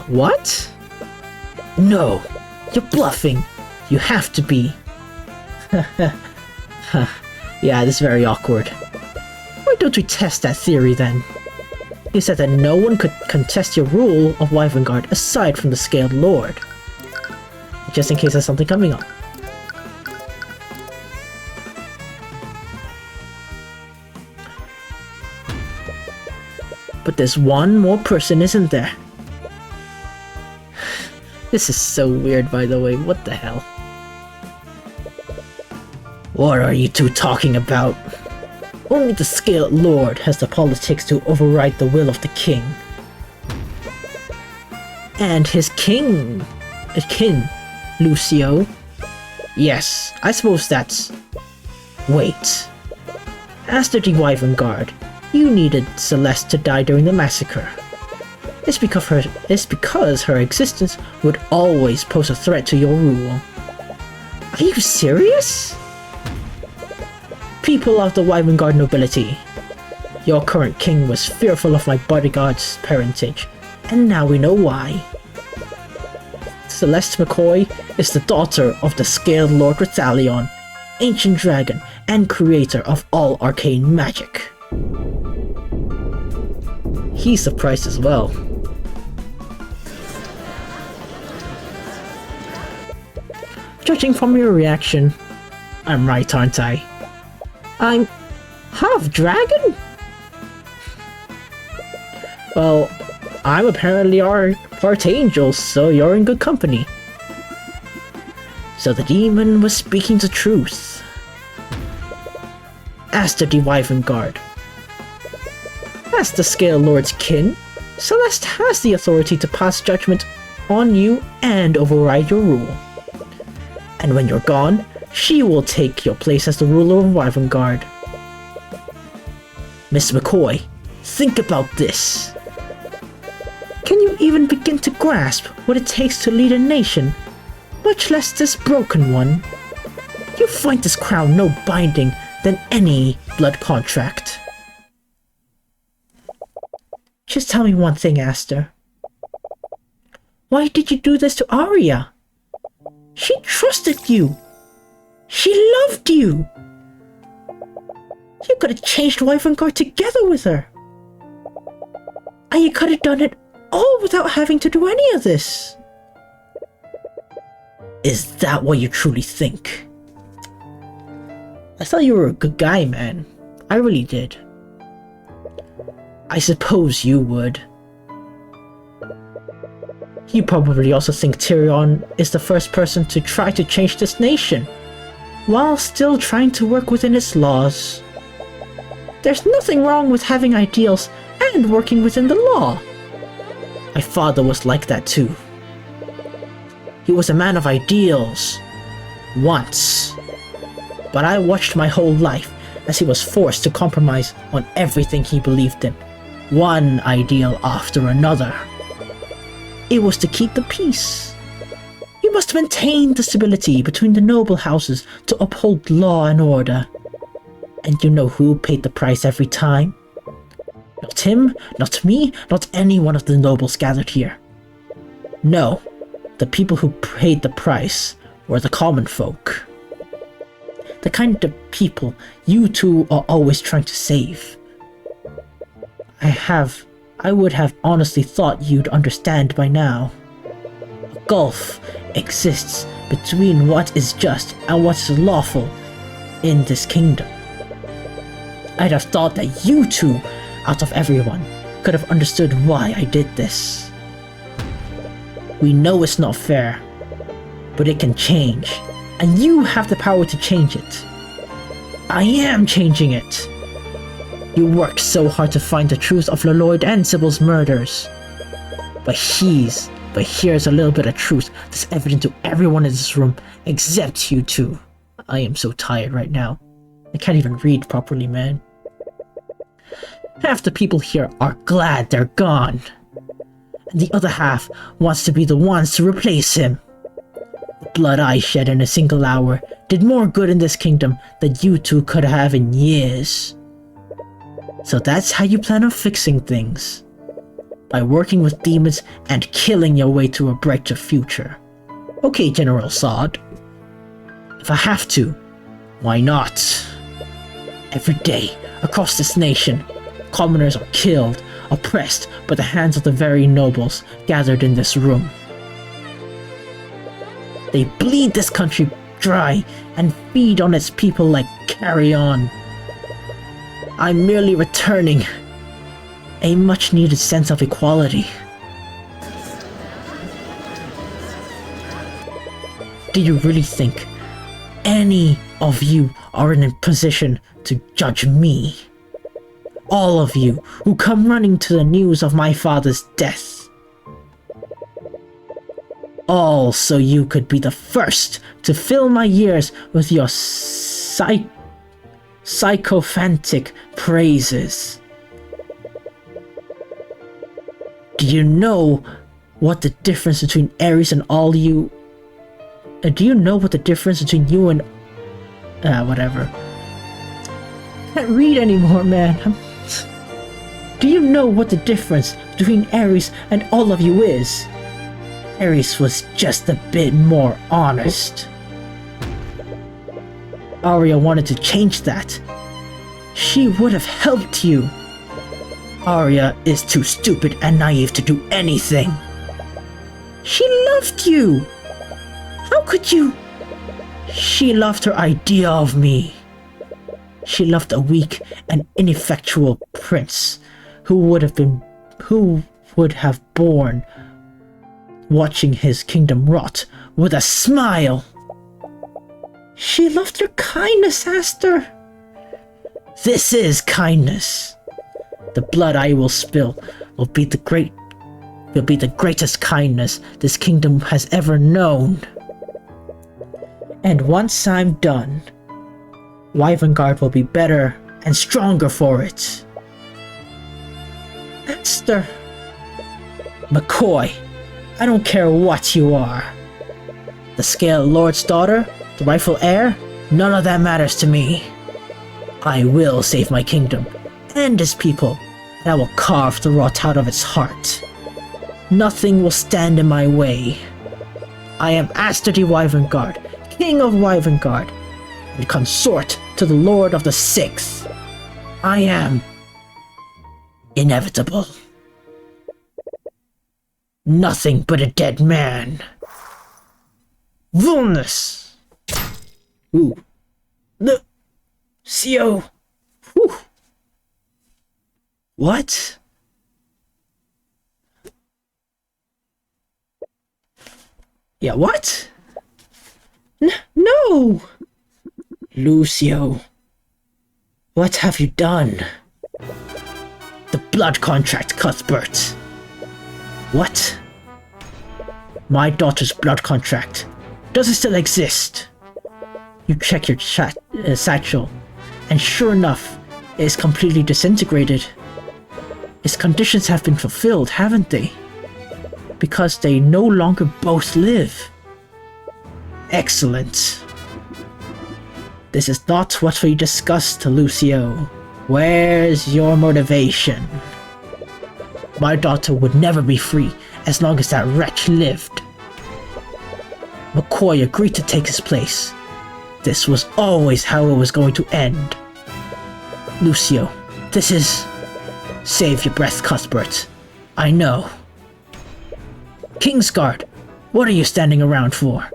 What? No, you're bluffing. You have to be. Yeah, this is very awkward. Why don't we test that theory then? You said that no one could contest your rule of Wyvernguard aside from the Scaled Lord. Just in case there's something coming up. But there's one more person, isn't there? This is so weird, by the way. What the hell? What are you two talking about? Only the Scaled Lord has the politics to override the will of the king. And his kin, Lucio. Yes, I suppose that's... Wait. Aster the Wyvernguard, you needed Celeste to die during the massacre. It's because her existence would always pose a threat to your rule. Are you serious? People of the Wyvernguard nobility, your current king was fearful of my bodyguard's parentage, and now we know why. Celeste McCoy is the daughter of the Scaled Lord Rathalion, ancient dragon and creator of all arcane magic. He's surprised as well. Judging from your reaction, I'm right, aren't I? I'm half dragon? Well, I'm apparently part angel, so you're in good company. So the demon was speaking the truth. Aster the Wyvernguard. As the Scaled Lord's kin, Celeste has the authority to pass judgment on you and override your rule. And when you're gone, she will take your place as the ruler of Wyvernguard. Miss McCoy, think about this. Can you even begin to grasp what it takes to lead a nation, much less this broken one? You find this crown no binding than any blood contract. Just tell me one thing, Aster. Why did you do this to Arya? She trusted you. She loved you. You could have changed Wyvernguard together with her. And you could have done it all without having to do any of this. Is that what you truly think? I thought you were a good guy, man. I really did. I suppose you would. You probably also think Tyrion is the first person to try to change this nation, while still trying to work within its laws. There's nothing wrong with having ideals and working within the law. My father was like that too. He was a man of ideals. Once. But I watched my whole life as he was forced to compromise on everything he believed in, one ideal after another. It was to keep the peace. You must maintain the stability between the noble houses to uphold law and order. And you know who paid the price every time? Not him, not me, not any one of the nobles gathered here. No, the people who paid the price were the common folk. The kind of people you two are always trying to save. I would have honestly thought you'd understand by now. A gulf exists between what is just and what's lawful in this kingdom. I'd have thought that you two, out of everyone, could have understood why I did this. We know it's not fair, but it can change, and you have the power to change it. I am changing it. You worked so hard to find the truth of Lloyd and Sybil's murders. But here's a little bit of truth that's evident to everyone in this room except you two. I am so tired right now. I can't even read properly, man. Half the people here are glad they're gone, and the other half wants to be the ones to replace him. The blood I shed in a single hour did more good in this kingdom than you two could have in years. So that's how you plan on fixing things. By working with demons and killing your way to a brighter future. Okay, General Zod. If I have to, why not? Every day, across this nation, commoners are killed, oppressed by the hands of the very nobles gathered in this room. They bleed this country dry and feed on its people like carrion. I'm merely returning a much-needed sense of equality. Do you really think any of you are in a position to judge me? All of you who come running to the news of my father's death. All so you could be the first to fill my ears with your sycophantic praises. Do you know what the difference between Ares and all you... do you know what the difference between you and... whatever. Can't read anymore, man. Do you know what the difference between Ares and all of you is? Ares was just a bit more honest. Arya wanted to change that. She would have helped you. Arya is too stupid and naive to do anything. She loved you. How could you? She loved her idea of me. She loved a weak and ineffectual prince who would have borne watching his kingdom rot with a smile. She loved your kindness, Aster. This is kindness. The blood I will spill will be the greatest kindness this kingdom has ever known. And once I'm done, Wyvernguard will be better and stronger for it. Aster. McCoy, I don't care what you are. The Scale Lord's daughter, the rightful heir, none of that matters to me. I will save my kingdom and its people, and I will carve the rot out of its heart. Nothing will stand in my way. I am Aster de Wyvernguard, King of Wyvernguard, and consort to the Lord of the Sixth. I am inevitable. Nothing but a dead man. Vulnus. Ooh. The CO. Whew. What? Yeah, what? No! Lucio. What have you done? The blood contract, Cuthbert. What? My daughter's blood contract. Does it still exist? You check your satchel, and sure enough, it is completely disintegrated. Its conditions have been fulfilled, haven't they? Because they no longer both live. Excellent. This is not what we discussed, Lucio. Where's your motivation? My daughter would never be free as long as that wretch lived. McCoy agreed to take his place. This was always how it was going to end. Lucio, this is Save your breath, Cuthbert. I know. Kingsguard, what are you standing around for?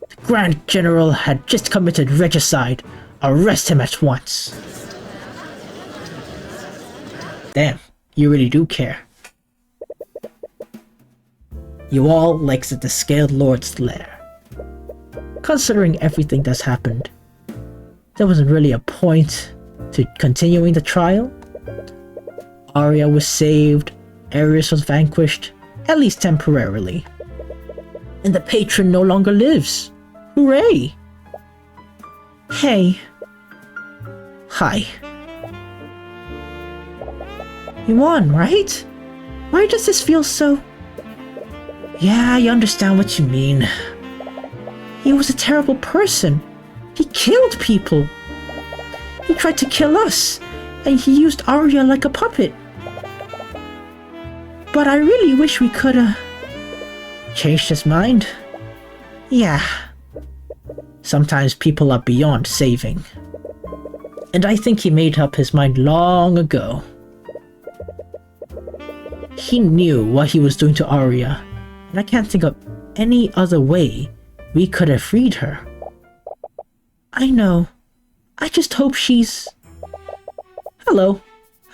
The Grand General had just committed regicide. Arrest him at once. Damn, you really do care. You all exit the Scaled Lord's lair. Considering everything that's happened, there wasn't really a point to continuing the trial. Arya was saved, Ares was vanquished, at least temporarily. And the patron no longer lives. Hooray! Hey. Hi. You won, right? Why does this feel so... Yeah, I understand what you mean. He was a terrible person. He killed people. He tried to kill us, and he used Arya like a puppet. But I really wish we could've... changed his mind. Yeah. Sometimes people are beyond saving. And I think he made up his mind long ago. He knew what he was doing to Arya, and I can't think of any other way we could have freed her. I know. I just hope she's... Hello.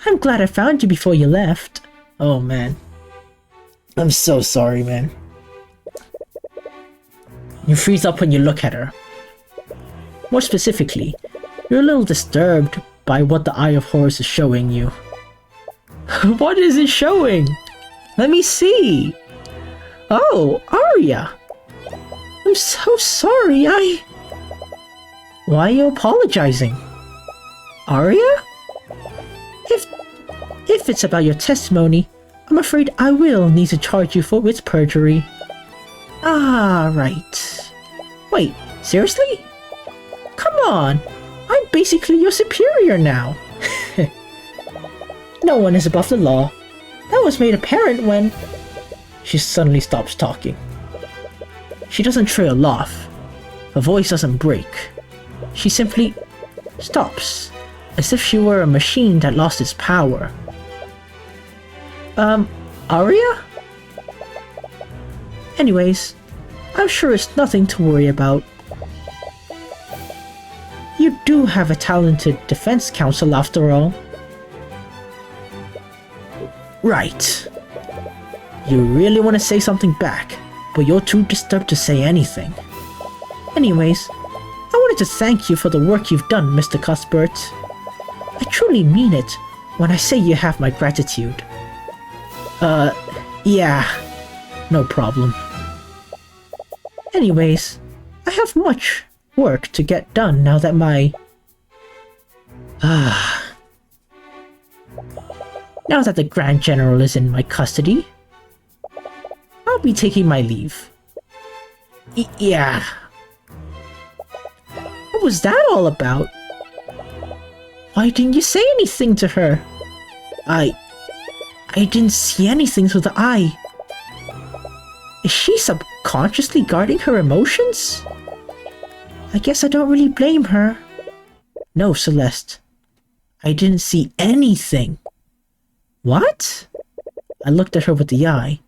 I'm glad I found you before you left. Oh man. I'm so sorry, man. You freeze up when you look at her. More specifically, you're a little disturbed by what the Eye of Horus is showing you. What is it showing? Let me see. Oh, Arya. I'm so sorry, Why are you apologizing? Arya? If it's about your testimony, I'm afraid I will need to charge you with perjury. Ah, right. Wait, seriously? Come on, I'm basically your superior now. No one is above the law. That was made apparent when... She suddenly stops talking. She doesn't trail off. Her voice doesn't break. She simply stops, as if she were a machine that lost its power. Arya? Anyways, I'm sure it's nothing to worry about. You do have a talented defense counsel after all. Right. You really want to say something back, but you're too disturbed to say anything. Anyways, I wanted to thank you for the work you've done, Mr. Cuthbert. I truly mean it when I say you have my gratitude. Yeah, no problem. Anyways, I have much work to get done now that my... Now that the Grand General is in my custody, I'll be taking my leave. Yeah. What was that all about? Why didn't you say anything to her? I didn't see anything through the eye. Is she subconsciously guarding her emotions? I guess I don't really blame her. No, Celeste. I didn't see anything. What? I looked at her with the eye.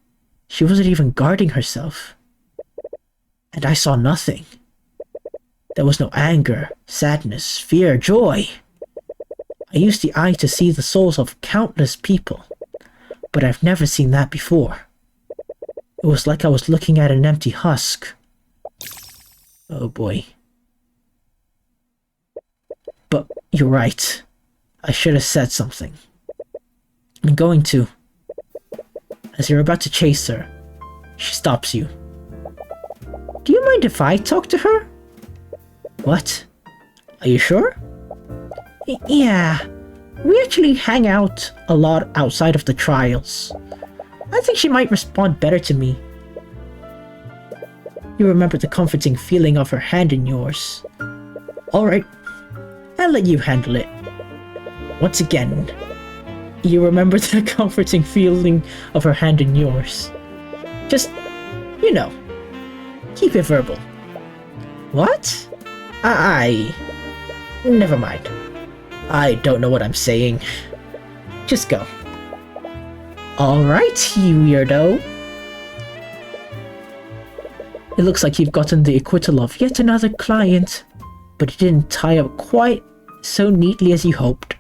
She wasn't even guarding herself. And I saw nothing. There was no anger, sadness, fear, joy. I used the eye to see the souls of countless people, but I've never seen that before. It was like I was looking at an empty husk. Oh boy. But you're right. I should have said something. I'm going to. As you're about to chase her, she stops you. Do you mind if I talk to her? What? Are you sure? Yeah. We actually hang out a lot outside of the trials. I think she might respond better to me. You remember the comforting feeling of her hand in yours. Alright, I'll let you handle it. Once again, you remember the comforting feeling of her hand in yours. Just, you know, keep it verbal. What? Never mind. I don't know what I'm saying. Just go. Alright, you weirdo. It looks like you've gotten the acquittal of yet another client, but it didn't tie up quite so neatly as you hoped.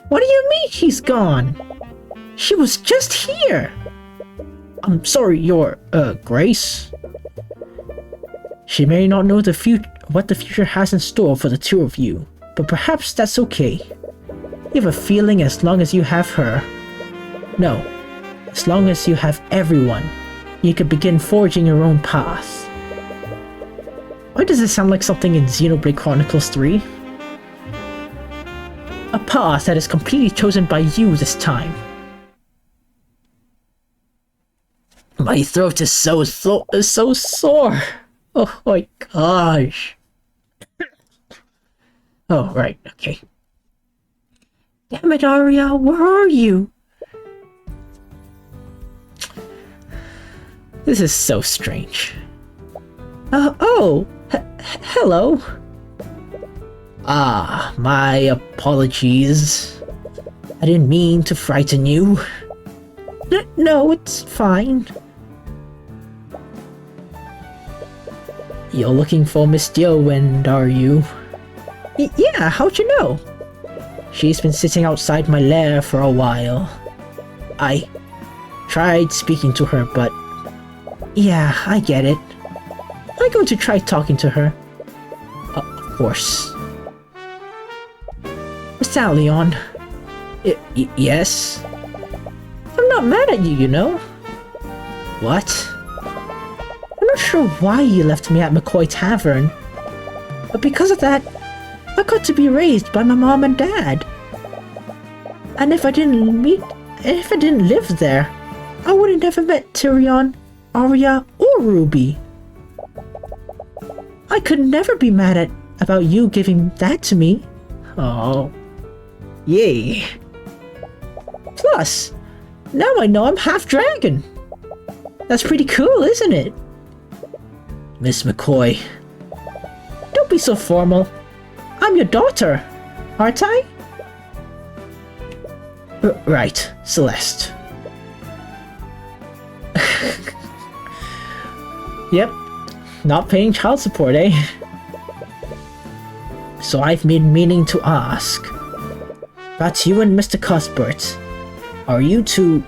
What do you mean she's gone? She was just here! I'm sorry, Your Grace. She may not know what the future has in store for the two of you, but perhaps that's okay. You have a feeling as long as you have her. No, as long as you have everyone, you could begin forging your own path. Why does it sound like something in Xenoblade Chronicles 3? A path that is completely chosen by you this time. My throat is so sore. Oh my gosh. Oh, right, okay. Damn it, Arya, where are you? This is so strange. Hello. Ah, my apologies. I didn't mean to frighten you. No, it's fine. You're looking for Miss Diowend, are you? Yeah, how'd you know? She's been sitting outside my lair for a while. I tried speaking to her, but... Yeah, I get it. I'm going to try talking to her. Of course. Mr. Leon. Yes? I'm not mad at you, you know? What? I'm not sure why you left me at McCoy Tavern, but because of that, I got to be raised by my mom and dad. And if I didn't live there, I would have never met Tyrion, Arya, or Ruby. I could never be mad about you giving that to me. Oh. Yay. Plus, now I know I'm half dragon. That's pretty cool, isn't it? Miss McCoy. Don't be so formal. I'm your daughter, aren't I? Right, Celeste. Yep, not paying child support, eh? So I've been meaning to ask. That's you and Mr. Cuthbert. Are you two...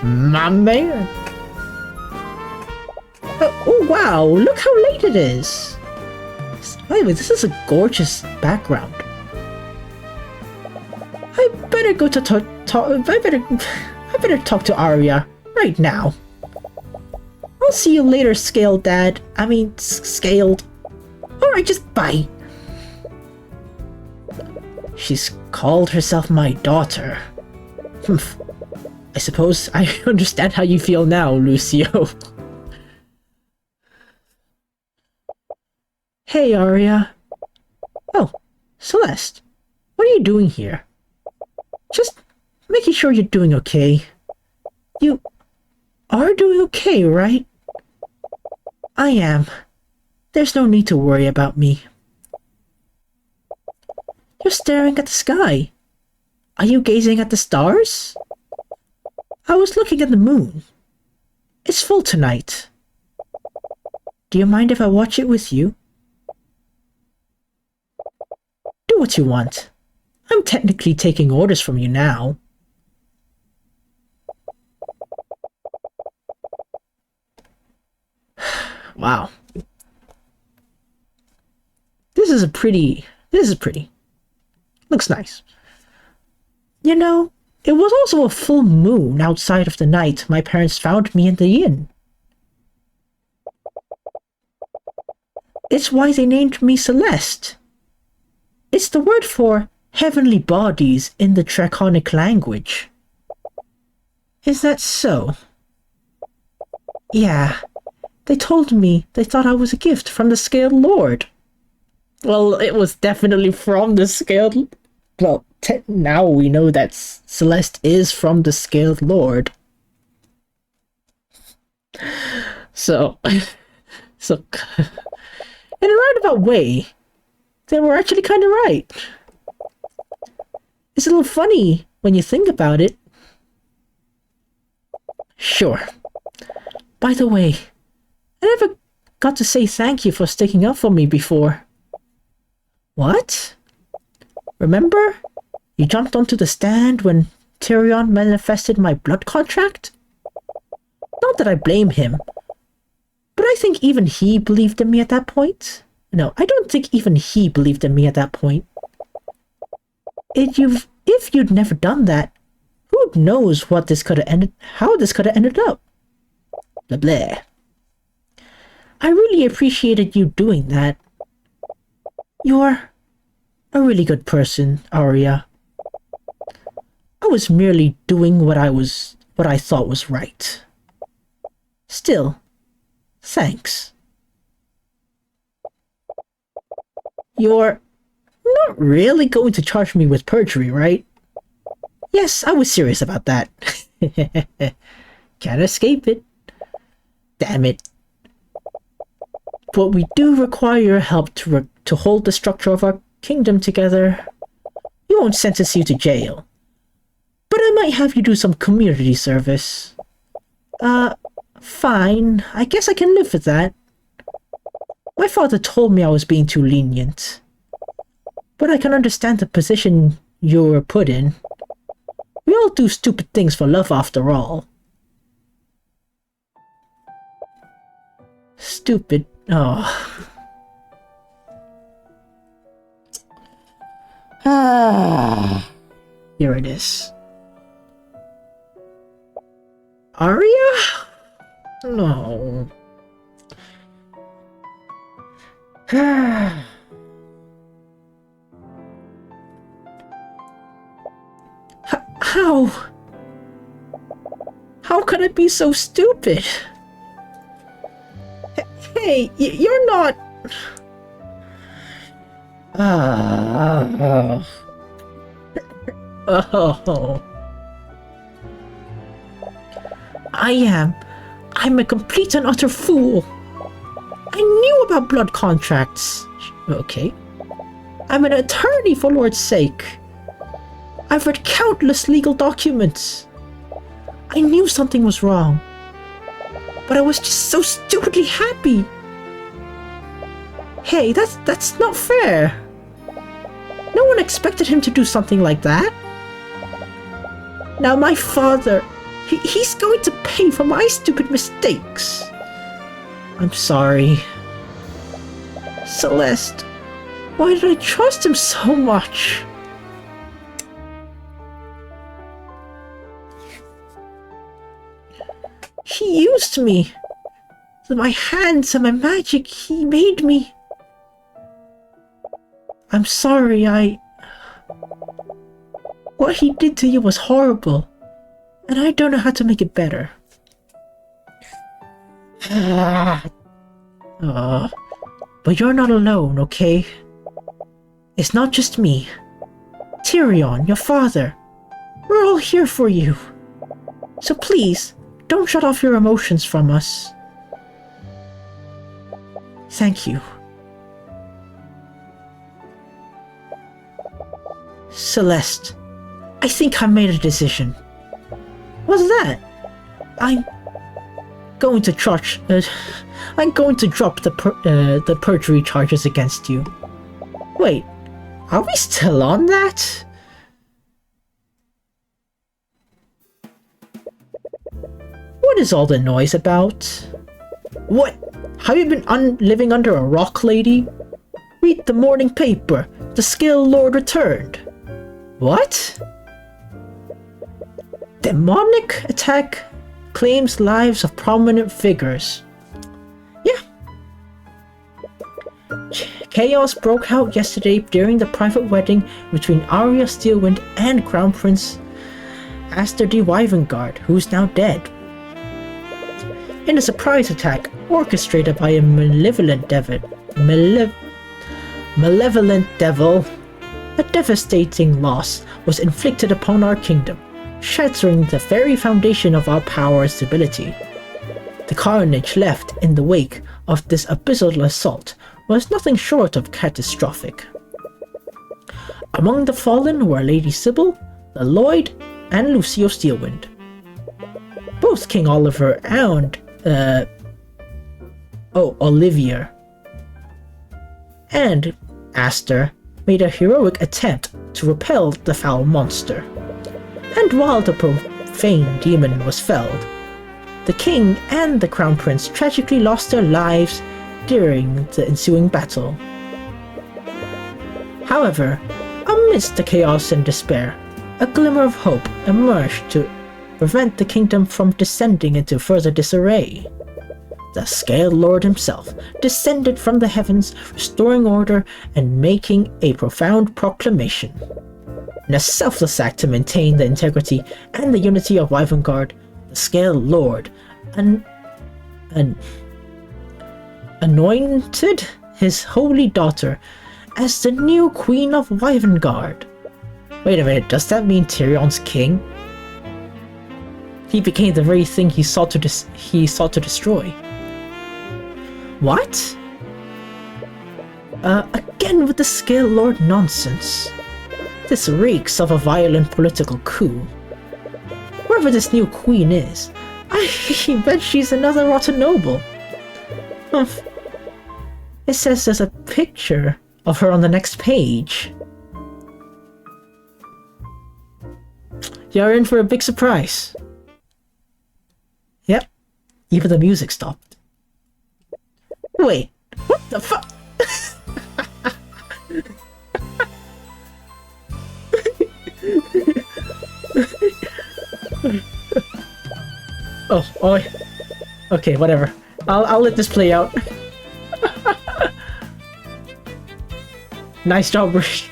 My man. Oh wow, look how late it is. Anyway, this is a gorgeous background. I better go to I better talk to Arya right now. I'll see you later, Scaled Dad. I mean, Scaled. Alright, just bye. She's called herself my daughter. Humph. I suppose I understand how you feel now, Lucio. Hey, Arya. Oh, Celeste. What are you doing here? Just making sure you're doing okay. You are doing okay, right? I am. There's no need to worry about me. You're staring at the sky. Are you gazing at the stars? I was looking at the moon. It's full tonight. Do you mind if I watch it with you? Do what you want. I'm technically taking orders from you now. Wow. This is pretty. Looks nice. You know, it was also a full moon outside of the night my parents found me in the inn. It's why they named me Celeste. It's the word for heavenly bodies in the Draconic language. Is that so? Yeah. They told me they thought I was a gift from the Scaled Lord. Well, it was definitely from the Scaled... Well, now we know that Celeste is from the Scaled Lord. So... in a roundabout way, they were actually kind of right. It's a little funny when you think about it. Sure. By the way, I never got to say thank you for sticking up for me before. What? Remember? You jumped onto the stand when Tyrion manifested my blood contract? Not that I blame him, but I think even he believed in me at that point. No, I don't think even he believed in me at that point. If you'd never done that, who knows how this could have ended up? Blah blah. I really appreciated you doing that. You're a really good person, Arya. I was merely doing what I thought was right. Still, thanks. You're not really going to charge me with perjury, right? Yes, I was serious about that. Can't escape it. Damn it. But we do require your help to hold the structure of our kingdom together. We won't sentence you to jail, but I might have you do some community service. Fine. I guess I can live with that. My father told me I was being too lenient, but I can understand the position you were put in. We all do stupid things for love after all. Stupid. Oh. Here it is. Arya? No. How? How could I be so stupid? Hey, you're not... Oh. I'm a complete and utter fool. I knew about blood contracts. Okay. I'm an attorney, for Lord's sake. I've read countless legal documents. I knew something was wrong, but I was just so stupidly happy. Hey, that's not fair. No one expected him to do something like that. Now my father, he's going to pay for my stupid mistakes. I'm sorry. Celeste, why did I trust him so much? He used me. With my hands and my magic, he made me. I'm sorry, What he did to you was horrible, and I don't know how to make it better. But you're not alone, okay? It's not just me. Tyrion, your father. We're all here for you. So please, don't shut off your emotions from us. Thank you. Celeste, I think I made a decision. What's that? I'm going to drop the perjury charges against you. Wait, are we still on that? What is all the noise about? What? Have you been living under a rock, lady? Read the morning paper. The Skill Lord returned. What? Demonic attack claims lives of prominent figures. Yeah. Chaos broke out yesterday during the private wedding between Arya Steelwind and Crown Prince Aster D. Wyvengard, who's now dead. In a surprise attack orchestrated by a malevolent devil, a devastating loss was inflicted upon our kingdom, shattering the very foundation of our power and stability. The carnage left in the wake of this abyssal assault was nothing short of catastrophic. Among the fallen were Lady Sybil, the Lloyd, and Lucy of Steelwind. Both King Oliver and, Olivia and Aster made a heroic attempt to repel the foul monster. And while the profane demon was felled, the king and the crown prince tragically lost their lives during the ensuing battle. However, amidst the chaos and despair, a glimmer of hope emerged to prevent the kingdom from descending into further disarray. The Scaled Lord himself descended from the heavens, restoring order and making a profound proclamation. In a selfless act to maintain the integrity and the unity of Wyvernguard, the Scaled Lord anointed his holy daughter as the new Queen of Wyvernguard. Wait a minute, does that mean Tyrion's king? He became the very thing he sought to destroy. What? Again with the Scaled Lord nonsense. This reeks of a violent political coup. Whoever this new queen is, I bet she's another rotten noble. Humph. It says there's a picture of her on the next page. You're in for a big surprise. Yep, even the music stopped. Wait, what the fuck? Oh, okay, whatever. I'll let this play out. Nice job, Rich.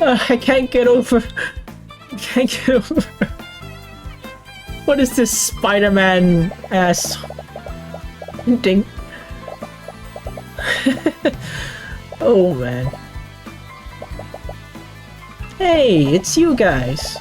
I can't get over. What is this Spider-Man ass thing? Oh man. Hey, it's you guys.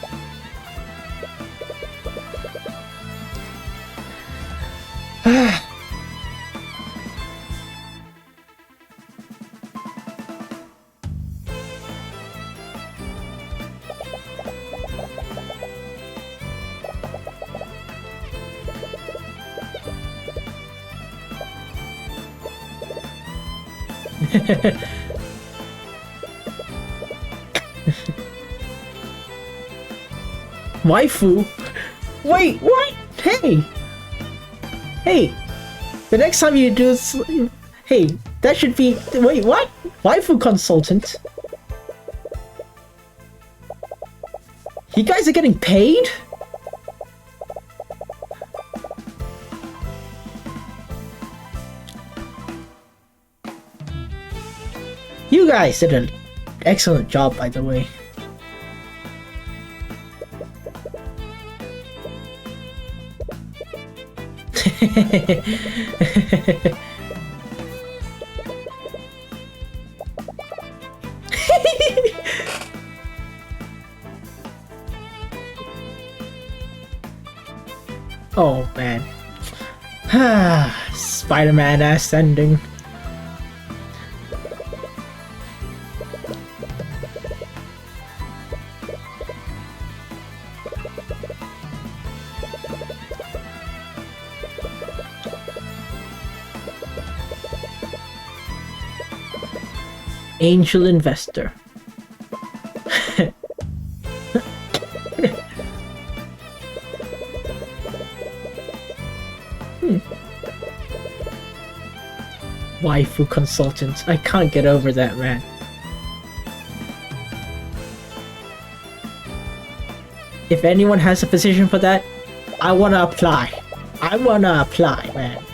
Waifu? Wait, what? Hey! The next time you do this... Hey, that should be... Wait, what? Waifu consultant? You guys are getting paid? You guys did an excellent job, by the way. Oh man. Spider-Man ass ending. Angel investor. Waifu consultant. I can't get over that, man. If anyone has a position for that, I wanna apply. Man.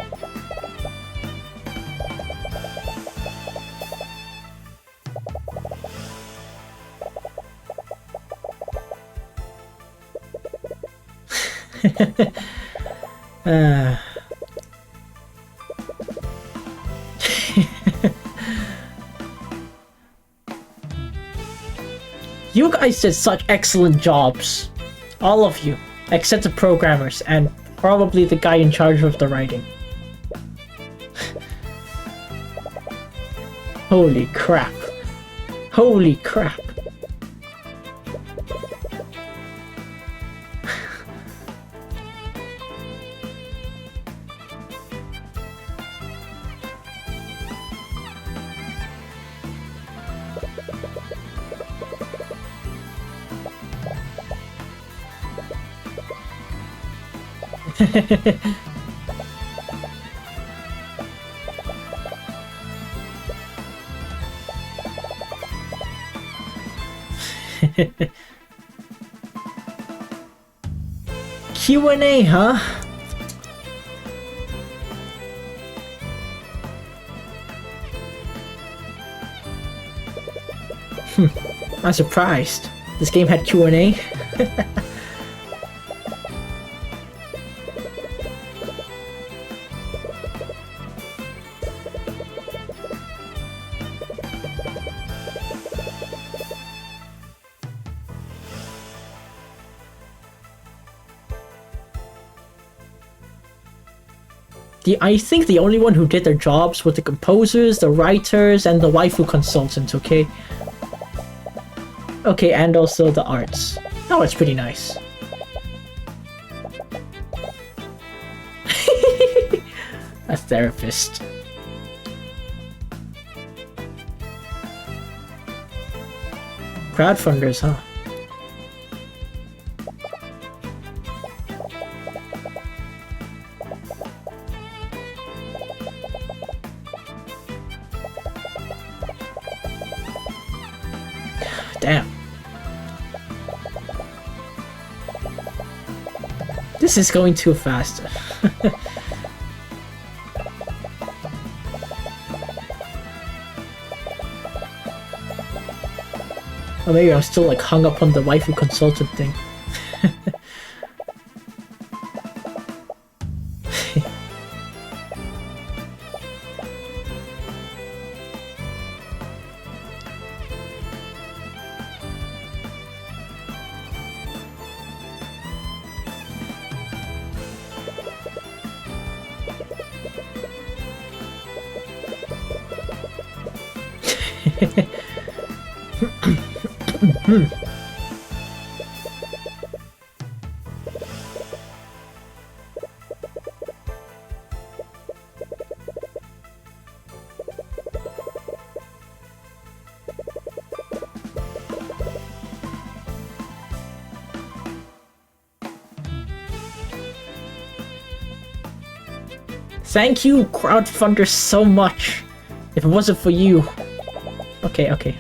You guys did such excellent jobs. All of you. Except the programmers and probably the guy in charge of the writing. Holy crap. Holy crap. Q&A, huh? I'm surprised. This game had Q&A. I think the only one who did their jobs were the composers, the writers, and the waifu consultants, okay? Okay, and also the arts. Oh, it's pretty nice. A therapist. Crowdfunders, huh? Damn. This is going too fast. Or maybe I'm still like hung up on the waifu consultant thing. Thank you, crowdfunders, so much. If it wasn't for you. Okay, okay.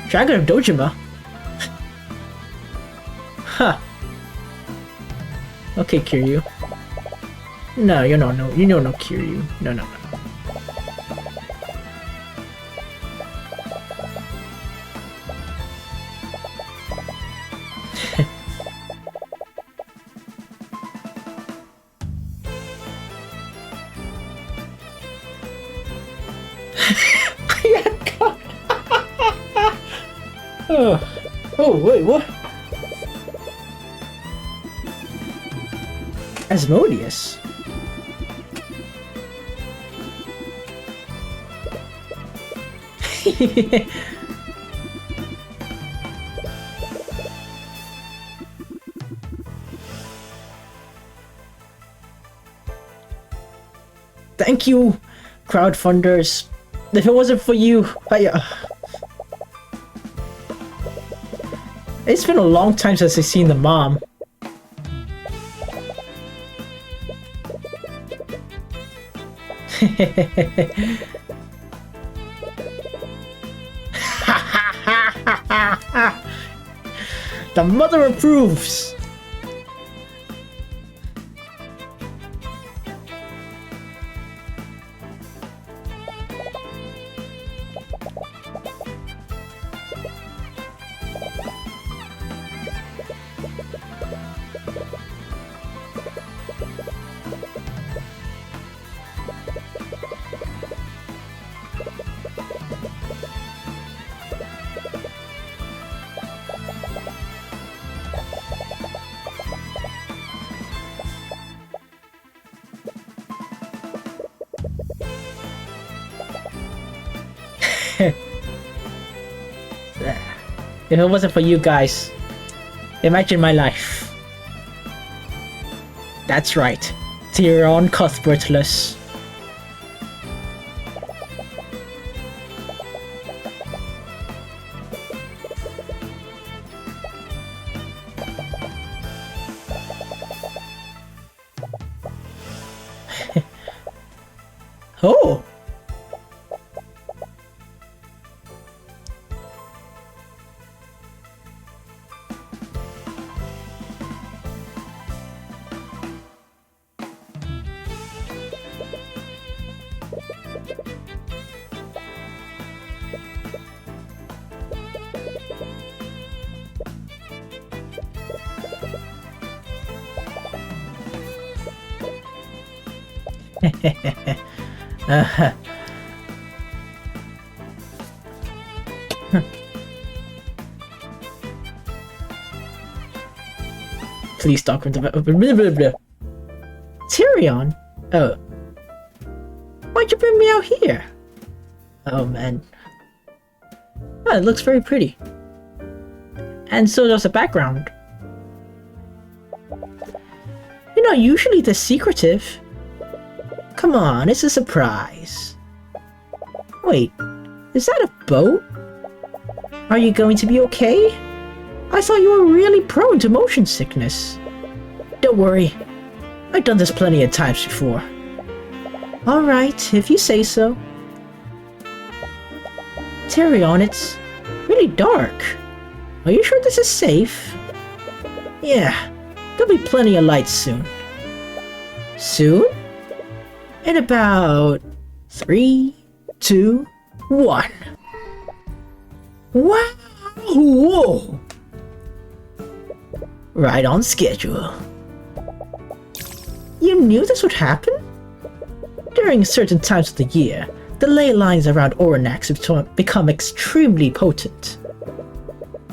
Dragon of Dojima? Huh. Okay, Kiryu. No, you know no, Kiryu. No, no, no. Oh, wait, what? Asmodeus? Thank you, crowdfunders. If it wasn't for you, it's been a long time since I've seen the mom. The mother approves. If it wasn't for you guys, imagine my life. That's right, Tyrion Cuthbertless. Oh! Please talk from the Tyrion? Oh. Why'd you bring me out here? Oh man. Oh, it looks very pretty. And so does the background. You're not usually this secretive. Come on, it's a surprise. Wait, is that a boat? Are you going to be okay? I thought you were really prone to motion sickness. Don't worry, I've done this plenty of times before. Alright, if you say so. Tyrion, it's really dark. Are you sure this is safe? Yeah, there'll be plenty of lights soon. Soon? In about 3, 2, 1. Wow! Whoa! Right on schedule. You knew this would happen? During certain times of the year, the ley lines around Oranax become extremely potent.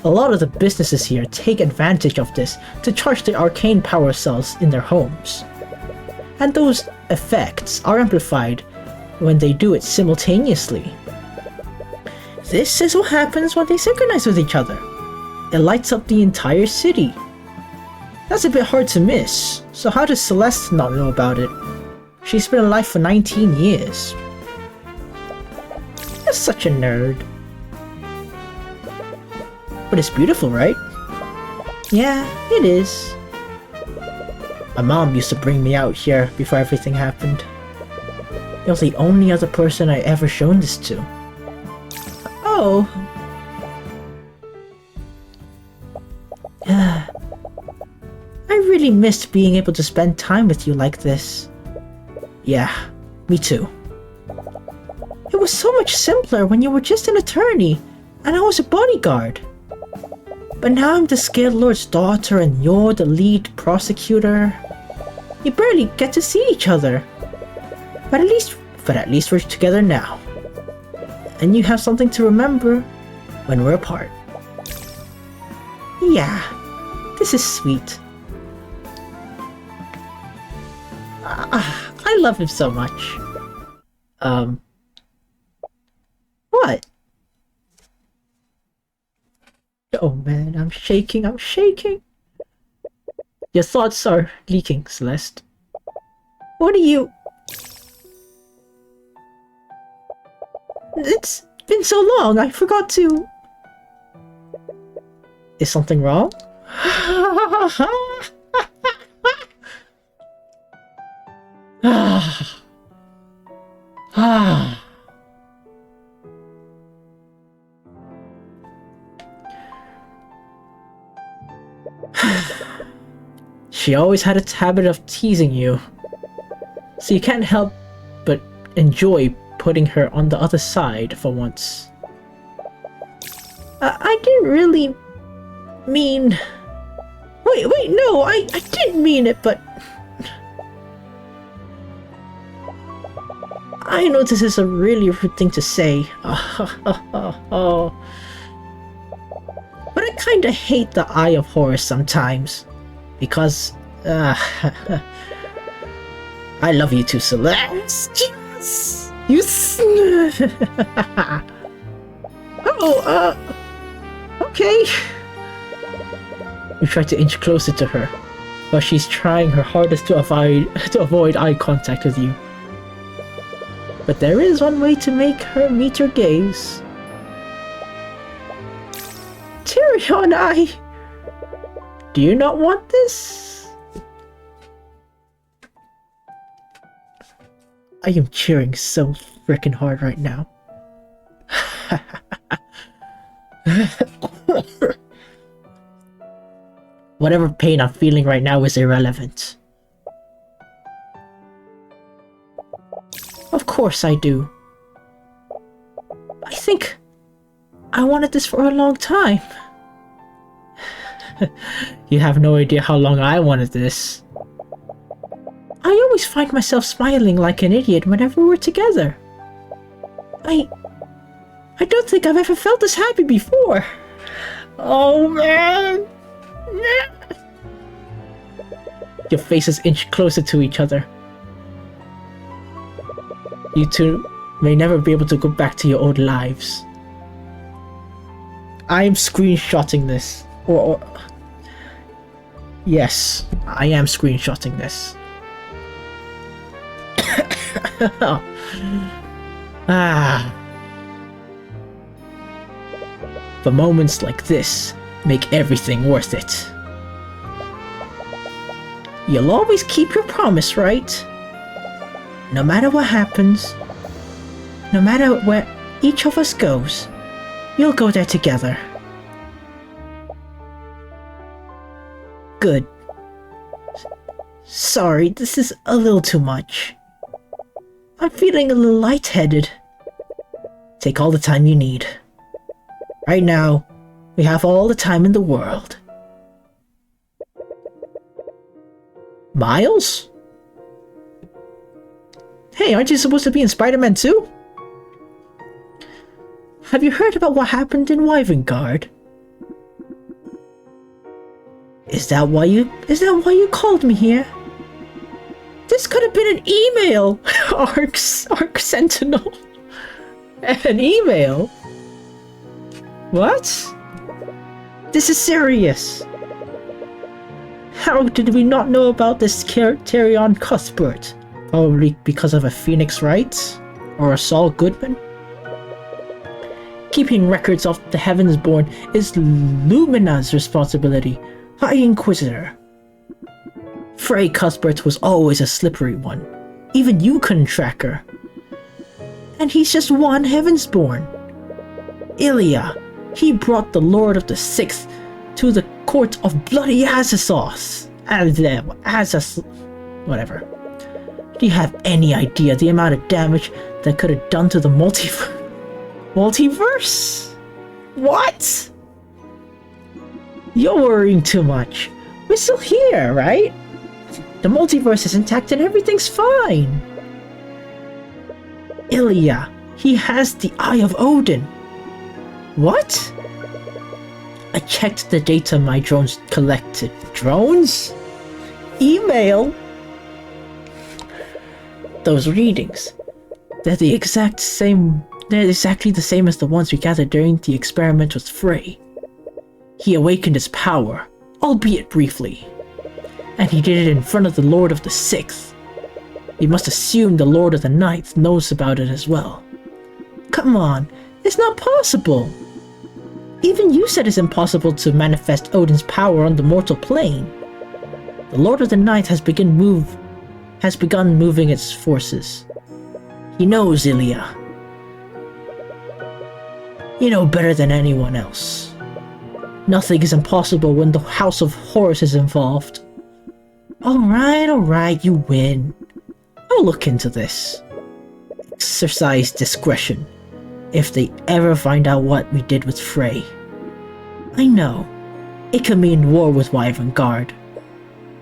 A lot of the businesses here take advantage of this to charge the arcane power cells in their homes. And those effects are amplified when they do it simultaneously. This is what happens when they synchronize with each other. It lights up the entire city. That's a bit hard to miss, so how does Celeste not know about it? She's been alive for 19 years. You're such a nerd. But it's beautiful, right? Yeah, it is. My mom used to bring me out here before everything happened. It was the only other person I ever shown this to. Oh. I really missed being able to spend time with you like this. Yeah, me too. It was so much simpler when you were just an attorney, and I was a bodyguard. But now I'm the Scale Lord's daughter and you're the lead prosecutor. You barely get to see each other. But at least we're together now. And you have something to remember when we're apart. Yeah, this is sweet. I love him so much. What? Oh man, I'm shaking. Your thoughts are leaking, Celeste. What are you... It's been so long, I forgot to... Is something wrong? She always had a habit of teasing you, so you can't help but enjoy putting her on the other side for once. I didn't really mean... Wait, no, I didn't mean it, but... I know this is a really rude thing to say. But I kinda hate the Eye of Horus sometimes. Because, I love you too, Celeste. Yes! Okay. You try to inch closer to her, but she's trying her hardest to avoid eye contact with you. But there is one way to make her meet your gaze. Tyrion, do you not want this? I am cheering so freaking hard right now. Whatever pain I'm feeling right now is irrelevant. Of course I do. I think I wanted this for a long time. You have no idea how long I wanted this. I always find myself smiling like an idiot whenever we're together. I don't think I've ever felt this happy before. Oh man! Your faces inch closer to each other. You two may never be able to go back to your old lives. I'm screenshotting this. Yes, I am screenshotting this. But moments like this make everything worth it. You'll always keep your promise, right? No matter what happens, no matter where each of us goes, you'll go there together. Good. Sorry, this is a little too much. I'm feeling a little lightheaded. Take all the time you need. Right now, we have all the time in the world. Miles? Hey, aren't you supposed to be in Spider-Man 2? Have you heard about what happened in Wyvern? Is that why you called me here? This could have been an email! Arc Sentinel. An email? What? This is serious. How did we not know about this Tyrion Cuthbert? Probably because of a Phoenix Wright? Or a Saul Goodman? Keeping records of the Heavensborn is Lumina's responsibility, High Inquisitor. Frey Cuthbert was always a slippery one. Even you couldn't track her. And he's just one Heavensborn. Ilya. He brought the Lord of the Sixth to the court of bloody Azazos. Whatever. Do you have any idea the amount of damage that could have done to the multiverse? Multiverse? What? You're worrying too much. We're still here, right? The multiverse is intact and everything's fine. Ilya, he has the Eye of Odin. What? I checked the data my drones collected. Drones? Email? Those readings. They're exactly the same as the ones we gathered during the experiment with Frey. He awakened his power, albeit briefly. And he did it in front of the Lord of the Sixth. You must assume the Lord of the Ninth knows about it as well. Come on, it's not possible. Even you said it's impossible to manifest Odin's power on the mortal plane. The Lord of the Ninth has begun moving its forces. He knows, Ilya. You know better than anyone else. Nothing is impossible when the House of Horus is involved. Alright, you win. I'll look into this. Exercise discretion if they ever find out what we did with Frey. I know, it could mean war with Wyvern Guard.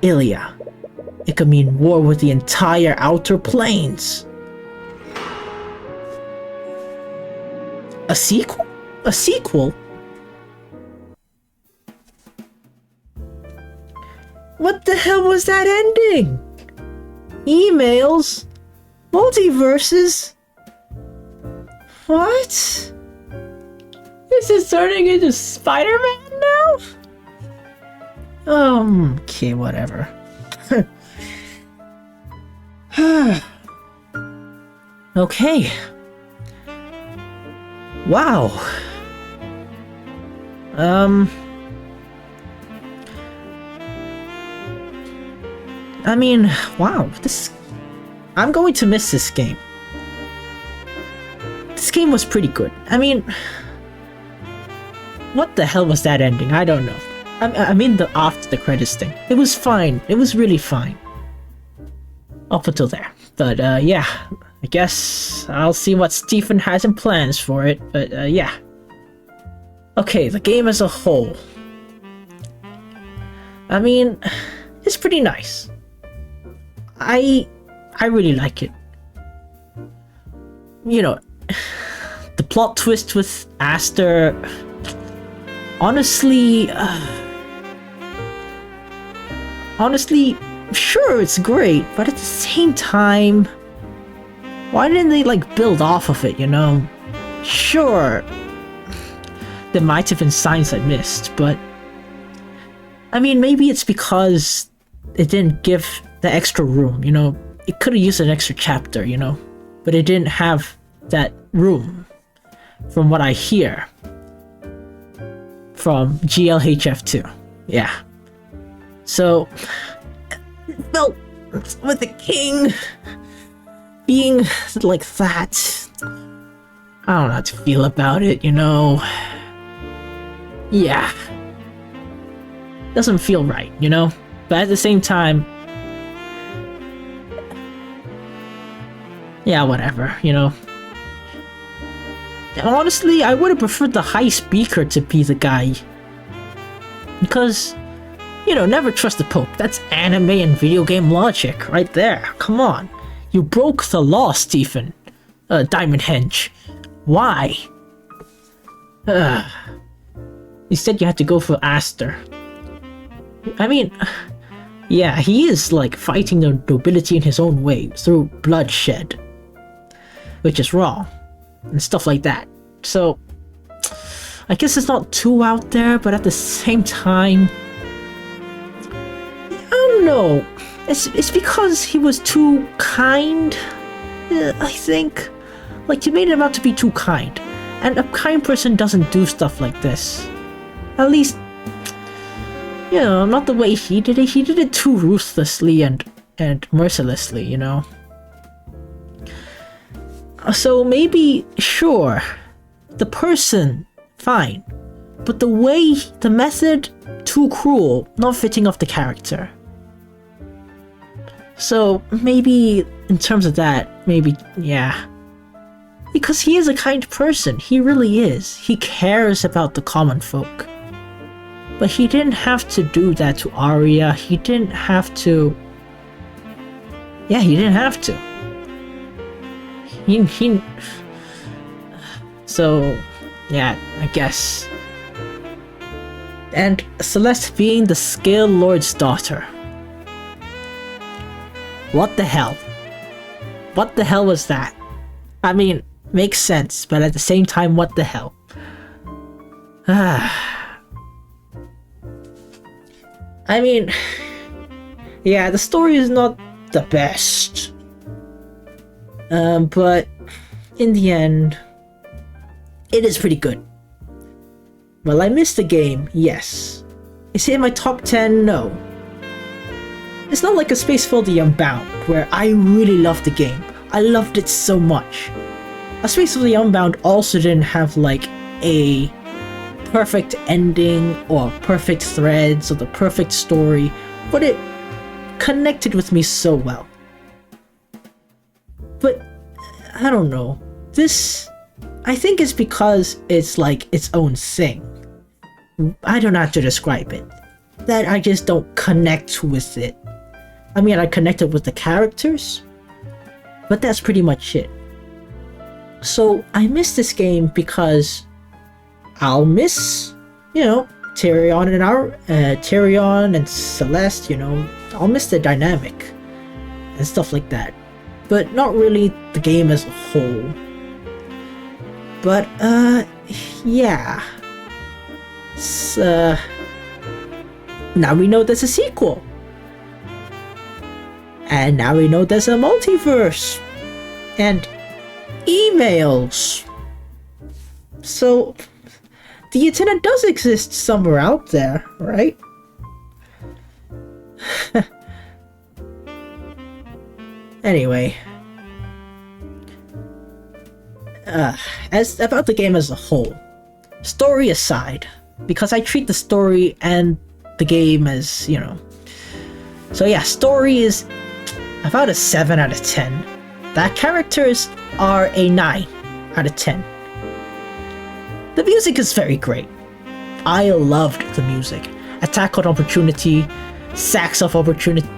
Ilya, it could mean war with the entire Outer Planes. A sequel? A sequel? What the hell was that ending? Emails? Multiverses? What? This is turning into Spider-Man now? Okay, whatever. Okay. Wow. I mean, wow, I'm going to miss this game. This game was pretty good. I mean, what the hell was that ending? I don't know. I mean the after the credits thing. It was fine. It was really fine. Up until there. But yeah, I guess I'll see what Stephen has in plans for it. But yeah. Okay, the game as a whole. I mean, it's pretty nice. I really like it. You know, the plot twist with Aster, honestly, sure, it's great, but at the same time, why didn't they like build off of it, you know? Sure, there might have been signs I missed, but I mean, maybe it's because it didn't give the extra room, you know? It could have used an extra chapter, you know? But it didn't have that room, from what I hear from GLHF2. Yeah. So, it felt with the king being like that, I don't know how to feel about it, you know? Yeah. Doesn't feel right, you know? But at the same time, yeah, whatever, you know? Honestly, I would have preferred the High Speaker to be the guy. Because, you know, never trust the Pope. That's anime and video game logic right there. Come on. You broke the law, Stephen. Diamond Henge. Why? Instead, you had to go for Aster. I mean, yeah, he is like fighting the nobility in his own way through bloodshed, which is wrong, and stuff like that. So, I guess it's not too out there, but at the same time, I don't know. It's because he was too kind, I think. Like, you made him out to be too kind, and a kind person doesn't do stuff like this. At least, you know, not the way he did it. He did it too ruthlessly and mercilessly, you know? So maybe, sure, the person, fine. But the way, the method, too cruel, not fitting of the character. So maybe, in terms of that, maybe, yeah. Because he is a kind person, he really is. He cares about the common folk. But he didn't have to do that to Arya. He didn't have to... Yeah, he didn't have to. He... So, yeah, I guess. And Celeste being the Scale Lord's daughter. What the hell? What the hell was that? I mean, makes sense, but at the same time, what the hell? I mean, yeah, the story is not the best. But in the end, it is pretty good. Well, I missed the game, yes. Is it in my top 10? No. It's not like A Space for the Unbound, where I really loved the game. I loved it so much. A Space for the Unbound also didn't have like a perfect ending or perfect threads or the perfect story, but it connected with me so well. But I don't know, this, I think it's because it's like its own thing. I don't know how to describe it, that I just don't connect with it. I mean, I connected with the characters, but that's pretty much it. So I miss this game because I'll miss, you know, Tyrion and Celeste, you know, I'll miss the dynamic and stuff like that, but not really the game as a whole. But Yeah. Now we know there's a sequel. And now we know there's a multiverse. And emails. So, the internet does exist somewhere out there, right? Anyway. As about the game as a whole. Story aside. Because I treat the story and the game as, you know. So yeah, story is about a 7 out of 10. The characters are a 9 out of 10. The music is very great. I loved the music. Attack of Opportunity, Sacks of Opportunity,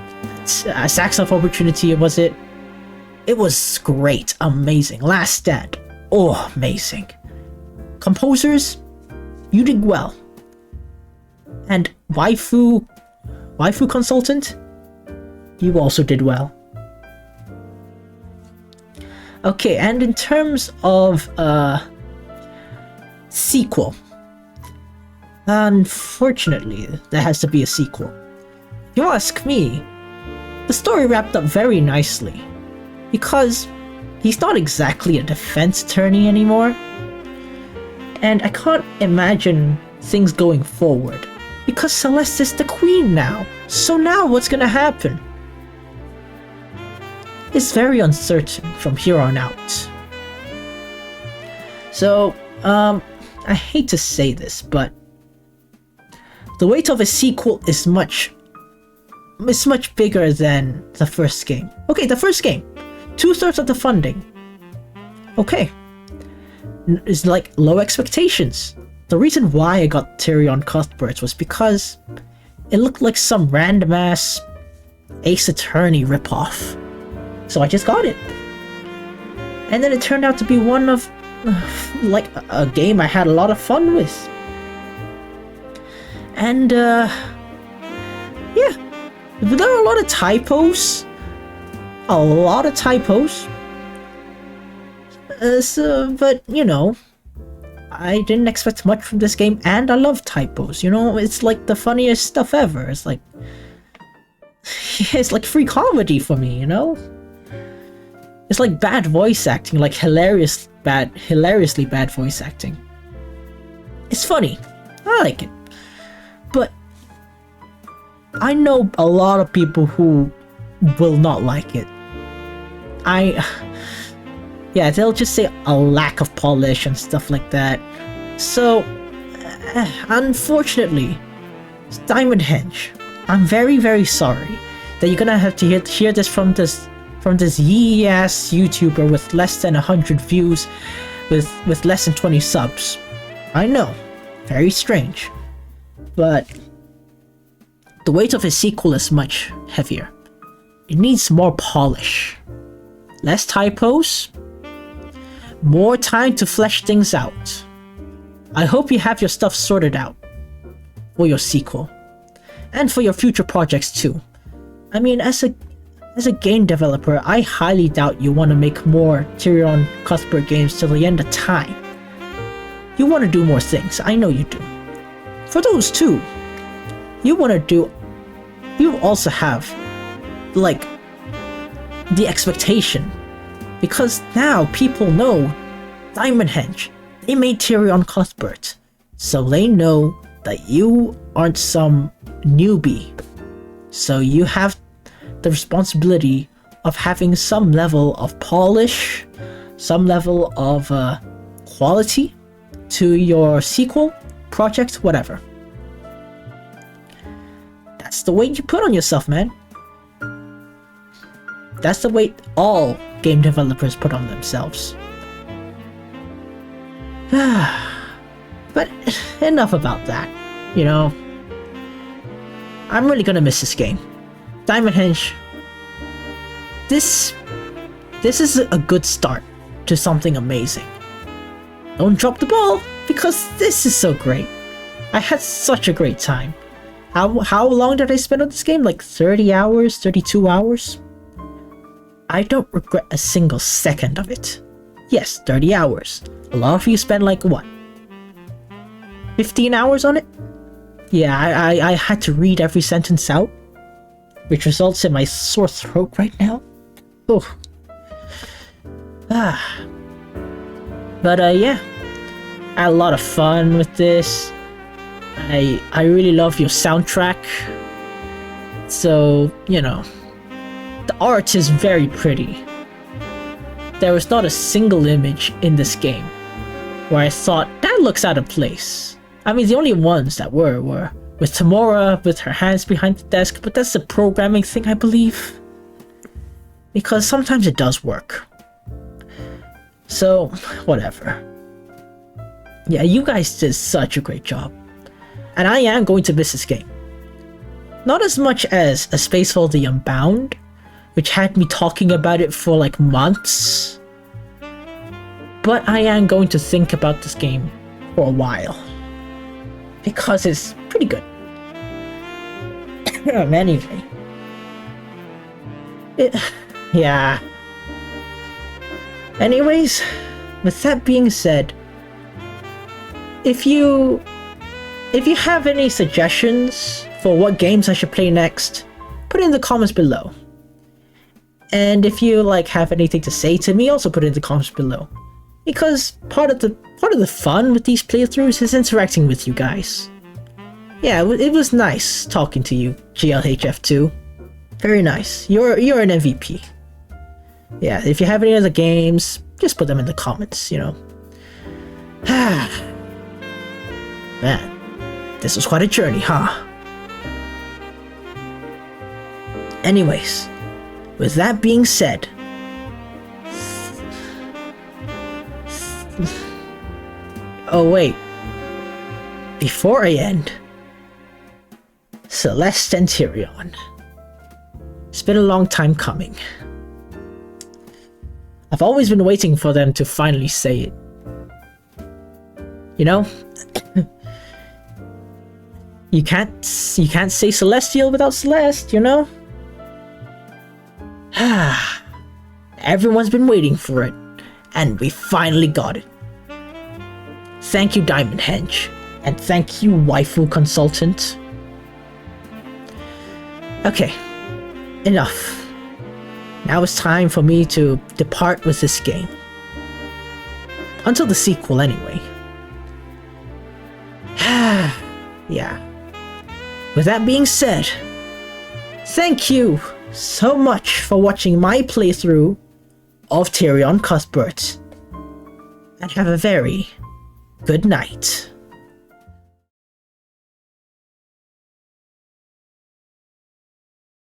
was it? It was great, amazing. Last Stand, oh, amazing. Composers, you did well. And Waifu Consultant, you also did well. Okay, and in terms of sequel, unfortunately, there has to be a sequel. If you ask me, the story wrapped up very nicely, because he's not exactly a defense attorney anymore, and I can't imagine things going forward, because Celeste is the queen now. So now what's gonna happen? It's very uncertain from here on out. So, I hate to say this, but the weight of a sequel is much bigger than the first game. Okay, the first game, 2/3 of the funding. Okay, it's like low expectations. The reason why I got Tyrion Cuthbert was because it looked like some random ass Ace Attorney ripoff. So I just got it. And then it turned out to be one of, like, a game I had a lot of fun with. And, yeah. But there are a lot of typos. But, you know, I didn't expect much from this game, and I love typos, you know? It's like the funniest stuff ever. It's like free comedy for me, you know? It's like bad voice acting, like hilariously bad voice acting. It's funny. I like it. But I know a lot of people who will not like it. Yeah, they'll just say a lack of polish and stuff like that. So, unfortunately, Diamond Henge, I'm very, very sorry that you're gonna have to hear this from this yee-ass YouTuber with less than 100 views, with less than 20 subs. I know, very strange, but the weight of his sequel is much heavier. It needs more polish, less typos, more time to flesh things out. I hope you have your stuff sorted out for your sequel, and for your future projects too. I mean, as a game developer, I highly doubt you want to make more Tyrion Cuthbert games till the end of time. You want to do more things, I know you do. For those two, you also have, like, the expectation. Because now people know Diamond Henge, they made Tyrion Cuthbert. So they know that you aren't some newbie. So you have the responsibility of having some level of polish, some level of quality to your sequel, project, whatever. That's the weight you put on yourself, man. That's the weight all game developers put on themselves. But enough about that, you know. I'm really gonna miss this game. Diamond Henge, this is a good start to something amazing. Don't drop the ball, because this is so great. I had such a great time. How long did I spend on this game? Like 30 hours, 32 hours? I don't regret a single second of it. Yes, 30 hours. A lot of you spend like, what, 15 hours on it. Yeah, I had to read every sentence out, which results in my sore throat right now. Oh. But yeah, I had a lot of fun with this. I really love your soundtrack. So, you know, the art is very pretty. There was not a single image in this game where I thought, that looks out of place. I mean, the only ones that were with Tamora with her hands behind the desk, but that's the programming thing, I believe. Because sometimes it does work. So, whatever. Yeah, you guys did such a great job. And I am going to miss this game. Not as much as A Space for the Unbound, which had me talking about it for like months. But I am going to think about this game for a while. Because it's pretty good. Anyway. Yeah. Anyways, with that being said, if you have any suggestions for what games I should play next, put it in the comments below. And if you have anything to say to me, also put it in the comments below. Because part of the fun with these playthroughs is interacting with you guys. Yeah, it was nice talking to you, GLHF2. Very nice. You're an MVP. Yeah, if you have any other games, just put them in the comments, you know. Man, this was quite a journey, huh? Anyways, with that being said, oh wait, before I end, Celeste and Tyrion. It's been a long time coming. I've always been waiting for them to finally say it. You know? You can't say Celestial without Celeste, you know? Everyone's been waiting for it, and we finally got it. Thank you, Diamond Henge, and thank you, Waifu Consultant. Okay, enough. Now it's time for me to depart with this game. Until the sequel, anyway. Yeah. With that being said, thank you so much for watching my playthrough of Tyrion Cuthbert. And have a very good night.